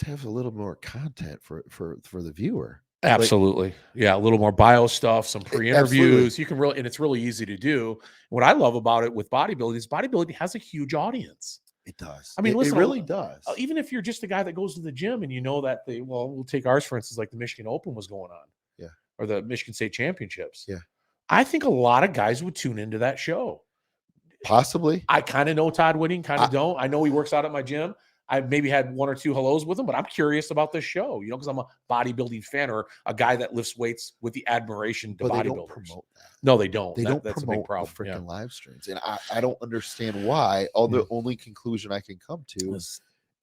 have a little more content for the viewer. Absolutely. Yeah, a little more bio stuff, some pre-interviews. You can really, and it's really easy to do. What I love about it with bodybuilding is bodybuilding has a huge audience. It does. I mean, listen, it really does. Even if you're just a guy that goes to the gym and you know that we'll take ours for instance, like the Michigan Open was going on. Yeah. Or the Michigan State Championships. Yeah. I think a lot of guys would tune into that show. Possibly. I kind of know Todd Whitting, kind of don't. I know he works out at my gym. I maybe had one or two hellos with him, but I'm curious about this show, because I'm a bodybuilding fan or a guy that lifts weights with the admiration to bodybuilders. They don't promote that. No, they don't. They don't that's promote a big problem. the freaking live streams. And I don't understand why. The only conclusion I can come to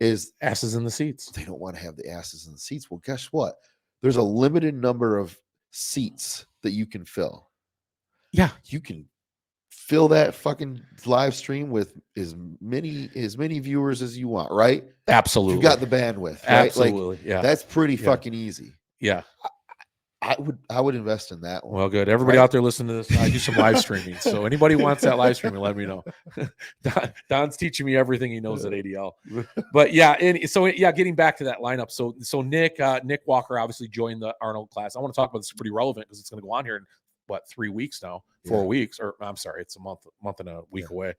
is asses in the seats. They don't want to have the asses in the seats. Well, guess what? There's a limited number of seats that you can fill. Yeah. You can fill that fucking live stream with as many viewers as you want, right? Absolutely. You got the bandwidth, right? Absolutely. That's pretty fucking easy. Yeah. I would invest in that one. Well, good. Everybody out there listening to this, I do some live streaming. So anybody wants that live streaming, let me know. Don's teaching me everything he knows at ADL. But yeah, and so yeah, getting back to that lineup. So Nick Walker obviously joined the Arnold class. I want to talk about this, pretty relevant because it's going to go on here in 3 weeks now, 4 weeks, or I'm sorry, it's a month and a week away.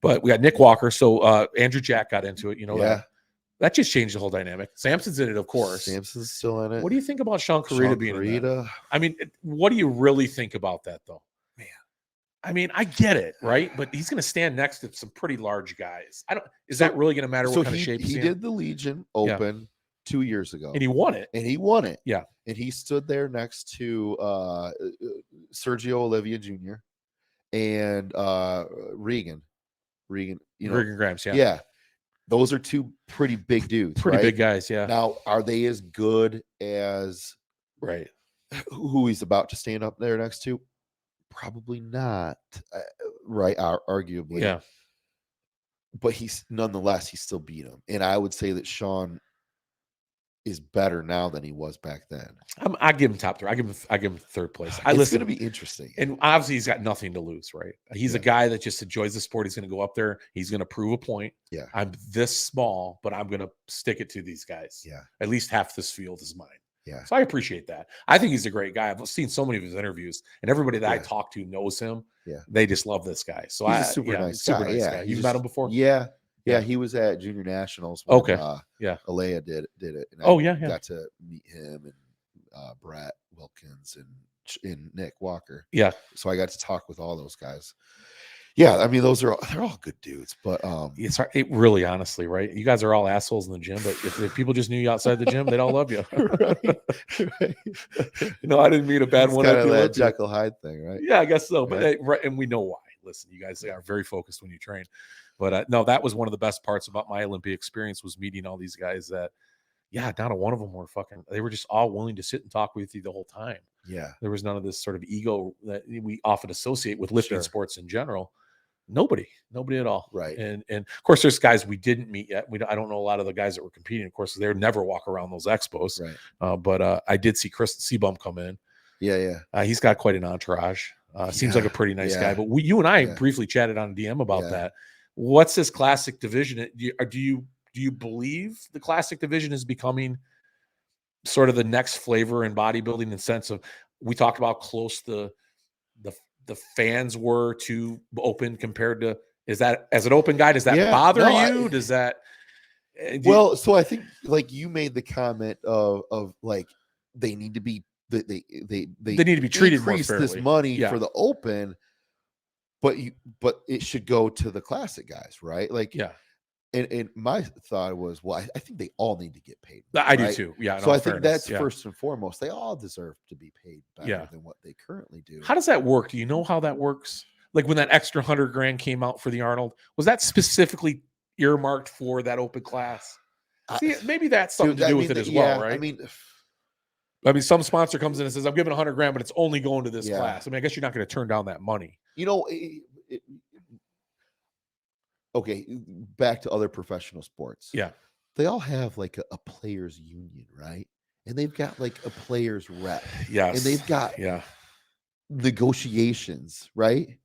But we got Nick Walker. So Andrew Jack got into it. You know that just changed the whole dynamic. Samson's in it, of course. Samson's still in it. What do you think about Sean Carita being in that? I mean, what do you really think about that, though? Man, I mean, I get it, right? But he's going to stand next to some pretty large guys. Is that really going to matter what kind of shape he's in? He did the Legion Open 2 years ago. And he won it. Yeah. And he stood there next to Sergio Olivia Jr. and Regan. Regan Grimes, yeah. Yeah. Those are two pretty big dudes. Pretty big guys, yeah. Now, are they as good as who he's about to stand up there next to? Probably not. Right, arguably. Yeah. But he's still beat him. And I would say that Sean is better now than he was back then. I give him top three. I give him third place. It's going to be interesting. And obviously he's got nothing to lose, right? He's a guy that just enjoys the sport. He's going to go up there. He's going to prove a point. Yeah. I'm this small, but I'm going to stick it to these guys. Yeah. At least half this field is mine. Yeah. So I appreciate that. I think he's a great guy. I've seen so many of his interviews, and everybody that I talk to knows him. Yeah. They just love this guy. So he's a super nice guy. You've met him before? Yeah. Yeah, he was at Junior Nationals when Alea did it. And I got to meet him and Brett Wilkins and Nick Walker. Yeah. So I got to talk with all those guys. Yeah, I mean they're all good dudes, but it really, honestly, right? You guys are all assholes in the gym, but if people just knew you outside the gym, they'd all love you. Right. I didn't mean a bad one. Kind of that Jekyll Hyde thing, right? Yeah, I guess so. But and we know why. Listen, you guys are very focused when you train. But no, that was one of the best parts about my Olympia experience, was meeting all these guys that, not a one of them were they were just all willing to sit and talk with you the whole time. Yeah. There was none of this sort of ego that we often associate with lifting sports in general. Nobody at all. Right. And of course, there's guys we didn't meet yet. I don't know a lot of the guys that were competing. Of course, they never walk around those expos. Right. But I did see Chris Seabum come in. Yeah. He's got quite an entourage. Seems like a pretty nice guy. But you and I briefly chatted on DM about that. What's this classic division? Do you believe the classic division is becoming sort of the next flavor in bodybuilding, in the sense of, we talked about close the fans were to open compared to, is that, as an open guy, does that bother you? Does that? So I think, like, you made the comment of like, they need to be they need to be treated more fairly. This money for the open. But it should go to the classic guys, right? Like, and my thought was, well, I think they all need to get paid. I do too. Yeah. So I think that's first and foremost. They all deserve to be paid better than what they currently do. How does that work? Do you know how that works? Like, when that extra $100,000 came out for the Arnold, was that specifically earmarked for that open class? See, maybe that's something to do with it as well, right? I mean, some sponsor comes in and says, I'm giving $100,000, but it's only going to this class. I mean, I guess you're not going to turn down that money. Okay, back to other professional sports. Yeah. They all have like a players union, right? And they've got like a players rep. Yes. And they've got negotiations, right?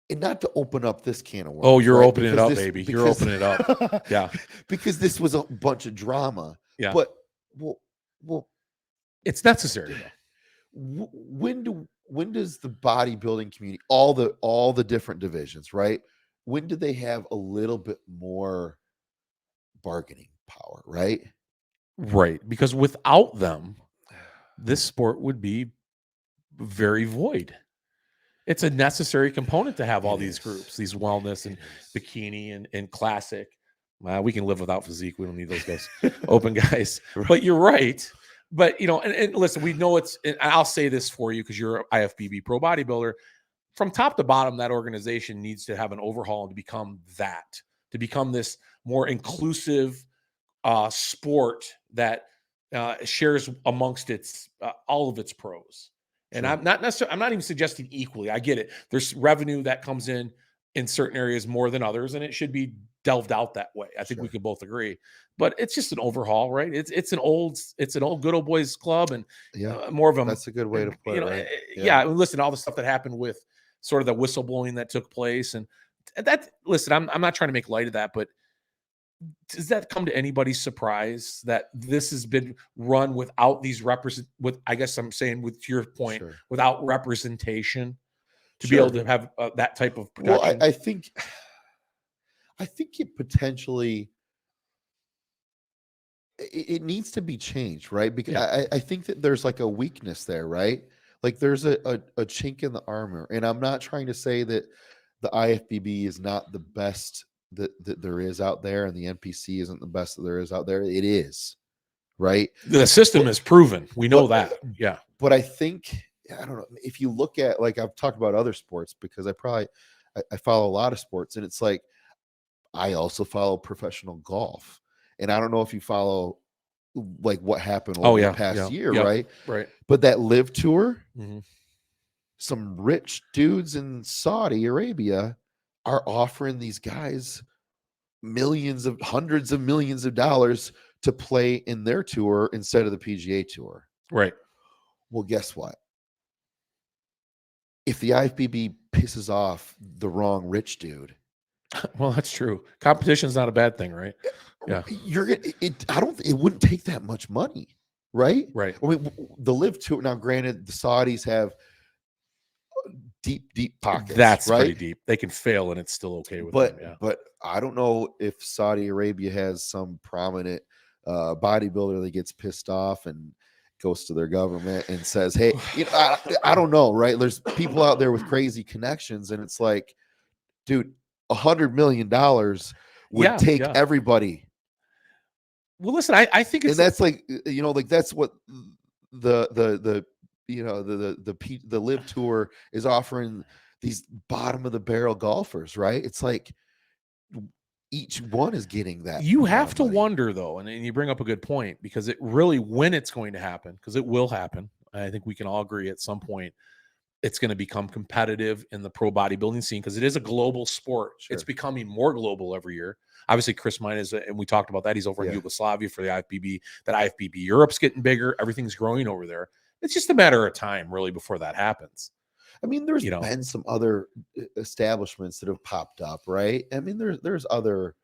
And not to open up this can of worms. Oh, you're opening it up, baby. You're opening it up. Yeah. Because this was a bunch of drama. Yeah. But well, it's necessary. When does the bodybuilding community, all the different divisions, right? When do they have a little bit more bargaining power, right? Right. Because without them, this sport would be very void. It's a necessary component to have all these groups, these wellness and bikini and classic. We can live without physique. We don't need those guys, open guys. But you're right. But, and listen, we know and I'll say this for you, because you're an IFBB pro bodybuilder. From top to bottom, that organization needs to have an overhaul and to become this more inclusive sport that shares amongst its all of its pros. And I'm not even suggesting equally. I get it. There's revenue that comes in in certain areas more than others, and it should be delved out that way. I think we Sure. can both agree. But it's just an overhaul, right? It's an old good old boys club, and Yeah. more of a That's a good way to put it, right? yeah. Yeah. Listen, all the stuff that happened with sort of the whistleblowing that took place, and that listen, I'm not trying to make light of that, but does that come to anybody's surprise that this has been run without these with, I guess I'm saying, with your point, Sure. without representation to be able Sure. to have that type of Well, protection? I think it potentially it needs to be changed, right? Because Yeah. I think that there's like a weakness there, right? Like there's a chink in the armor. And I'm not trying to say that the IFBB is not the best that there is out there, and the NPC isn't the best that there is out there. It is, right? The system But is proven. We know but that. Yeah. but I think I don't know if you look at, like, I've talked about other sports because I follow a lot of sports, and it's like I also follow professional golf. And I don't know if you follow like what happened Oh over the yeah. past Yeah. year, Yep. right? Right. But that live tour, Mhm. some rich dudes in Saudi Arabia are offering these guys hundreds of millions of dollars to play in their tour instead of the PGA tour. Right. Well, guess what? If the IFBB pisses off the wrong rich dude, Well, that's true. Competition's not a bad thing, right? Yeah. you're gonna it wouldn't take that much money, right? Right. I mean, the live tour, now granted, the Saudis have deep pockets, That's right? pretty deep. They can fail and it's still okay with But them. Yeah. but I don't know if Saudi Arabia has some prominent bodybuilder that gets pissed off and goes to their government and says, "Hey, I don't know, right?" There's people out there with crazy connections, and it's like, dude, $100 million would Yeah. take Yeah. everybody. Well, listen, I think And it's that's like, like that's what the the live tour is offering these bottom of the barrel golfers, right? It's like each one is getting that you amount have of to money. wonder though, and you bring up a good point because it really, when it's going to happen, because it will happen. I think we can all agree at some point it's going to become competitive in the pro bodybuilding scene because it is a global sport. It's Sure. becoming more global every year. Obviously, Chris Mine is, and we talked about that. He's over in Yeah. Yugoslavia for the IFBB. That IFBB Europe's getting bigger. Everything's growing over there. It's just a matter of time, really, before that happens. I mean, there's You know, been some other establishments that have popped up, right? I mean, there's other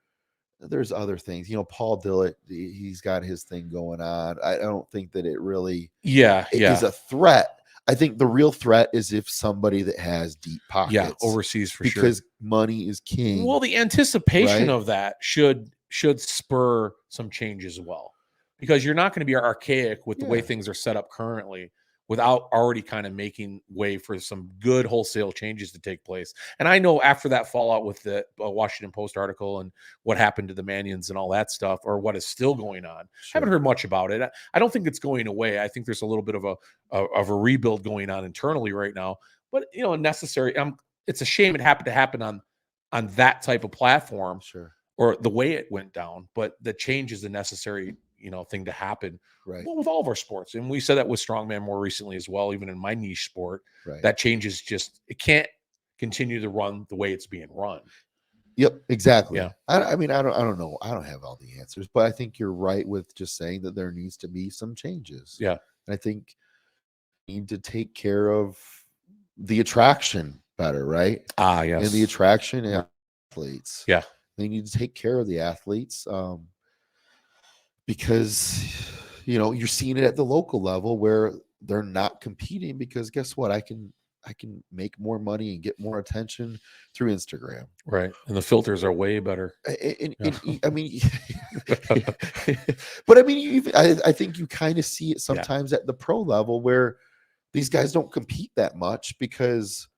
things. Paul Dillett, he's got his thing going on. I don't think that it really yeah, is yeah, a threat. I think the real threat is if somebody that has deep yeah, pockets, overseas for sure. because money is king. Well, the anticipation right? of that should spur some change as well, because you're not going to be archaic with the way Yeah. things are set up currently without already kind of making way for some good wholesale changes to take place. And I know after that fallout with the Washington Post article and what happened to the Manions and all that stuff, or what is still going on, haven't Sure. heard much about it. I don't think it's going away. I think there's a little bit of a rebuild going on internally right now, but necessary. It's a shame it happened to happen on that type of platform Sure. or the way it went down, but the change is a necessary thing to happen. Right. Well, with all of our sports, and we said that with strongman more recently as well. Even in my niche sport, Right. that change is it can't continue to run the way it's being run. Yep, exactly. Yeah. I mean, I don't know. I don't have all the answers, but I think you're right with just saying that there needs to be some changes. Yeah. And I think you need to take care of the attraction better, right? Yes. And the attraction and athletes. Yeah. They need to take care of the athletes, because you're seeing it at the local level where they're not competing, because guess what? I can make more money and get more attention through Instagram. Right. And the filters are way better. And Yeah. I mean, but I mean, I think you kind of see it sometimes at the pro level where these guys don't compete that much because,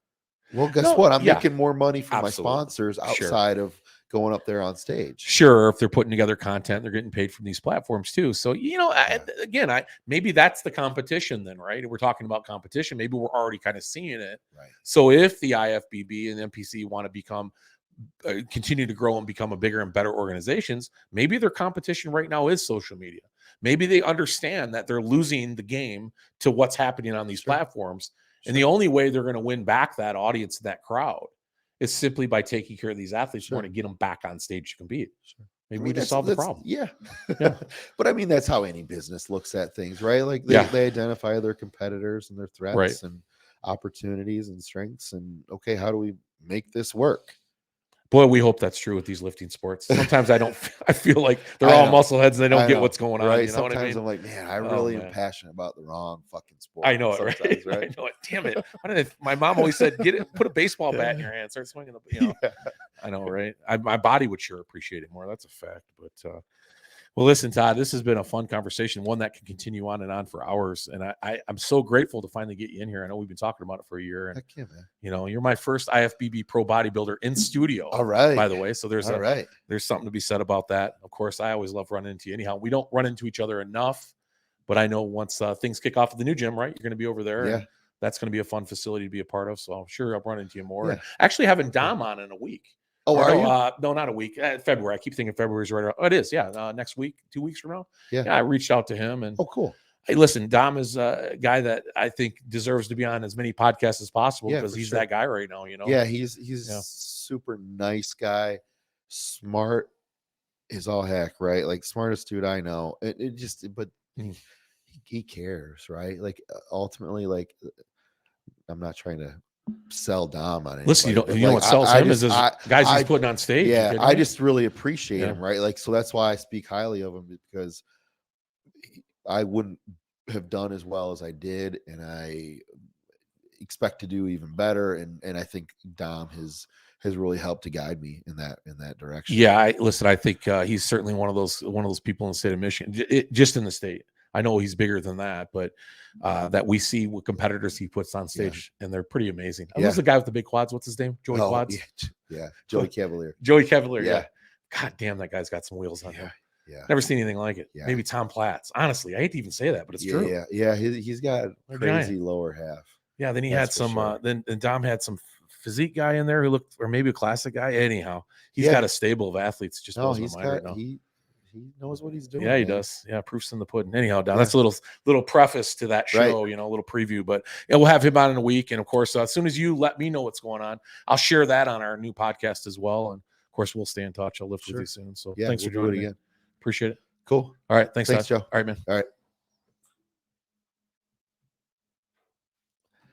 well, guess No, what? I'm yeah. making more money from Absolutely. my sponsors Sure. outside of going up there on stage. Sure, if they're putting together content, they're getting paid from these platforms too. So, again, maybe that's the competition then, right? We're talking about competition. Maybe we're already kind of seeing it. Right. So if the IFBB and NPC want to continue to grow and become a bigger and better organizations, maybe their competition right now is social media. Maybe they understand that they're losing the game to what's happening on these Sure. platforms. And the only way they're going to win back that audience, that crowd, It's simply by taking care of these athletes, you Sure. want to get them back on stage to compete. Sure. Maybe I we mean, just solve the problem. Yeah. Yeah. But I mean, that's how any business looks at things, right? Like Yeah. they identify their competitors and their threats Right. and opportunities and strengths. And okay, how do we make this work? Boy, we hope that's true with these lifting sports. Sometimes I feel like they're I all know. muscle heads and they don't I get know, what's going on. right? You know what I Sometimes mean? I'm like, man, I Oh, really am man. passionate about the wrong fucking sport. I know it, right? Sometimes, right? I know it. Damn it! Why did my mom always said, put a baseball bat in your hand, start swinging the, Yeah. I know, right? My body would sure appreciate it more. That's a fact. But well, listen, Todd, this has been a fun conversation, one that can continue on and on for hours. And I'm so grateful to finally get you in here. I know we've been talking about it for a year. And Heck yeah, man. you know, you're my first IFBB pro bodybuilder in studio. All right. By the way, so there's All right. there's something to be said about that. Of course, I always love running into you. Anyhow, we don't run into each other enough, but I know once things kick off at the new gym, right? You're going to be over there. Yeah. And that's going to be a fun facility to be a part of. So I'm sure I'll run into you more. Yeah. And actually having Dom on in a week. Oh, Or are no, you? no, not a week. February. I keep thinking February's right around. Oh, it is. Yeah. Next week, 2 weeks from now. Yeah. I reached out to him and Oh, cool. hey, listen, Dom is a guy that I think deserves to be on as many podcasts as possible Yeah, because for he's sure. that guy right now, you know? Yeah, he's Yeah. super nice guy, smart is all heck, right? Like smartest dude I know. It just, but Mm. he cares, right? Like ultimately, like I'm not trying to sell Dom on anybody. Listen, you but, know like, what sells I him just, is his guys he's I putting on stage. yeah, You I know? just really appreciate Yeah. him, right? Like, so that's why I speak highly of him, because I wouldn't have done as well as I did, and I expect to do even better. And I think Dom has really helped to guide me in that direction. Yeah, I think he's certainly one of those people in the state of Michigan, just in the state. I know he's bigger than that, but that we see what competitors he puts on stage, and they're pretty amazing. Yeah. Who's the guy with the big quads? What's his name? Joey Quads? Yeah. Joey Cavalier. Joey Cavalier, Yeah. yeah. God damn, that guy's got some wheels on him. Yeah. Never seen anything like it. Yeah. Maybe Tom Platts. Honestly, I hate to even say that, but it's true. Yeah. He's got They're crazy giant. lower half. Yeah, then he That's had for some sure. then Dom had some physique guy in there who looked, or maybe a classic guy. Anyhow, he's Yeah. got a stable of athletes. Just No, blows my he's mind right got now. he knows what he's doing. Yeah, he man. does. Yeah, proof's in the pudding. Anyhow, Don, Yeah. that's a little preface to that show, Right. you know, a little preview. But yeah, we'll have him on in a week. And of course, as soon as you let me know what's going on, I'll share that on our new podcast as well. And of course, we'll stay in touch. I'll lift with Sure. you soon. So Yeah, thanks we'll for do joining it me. again. Appreciate it. Cool. All right. Thanks, Thanks, Todd. Joe. All right, man. All right.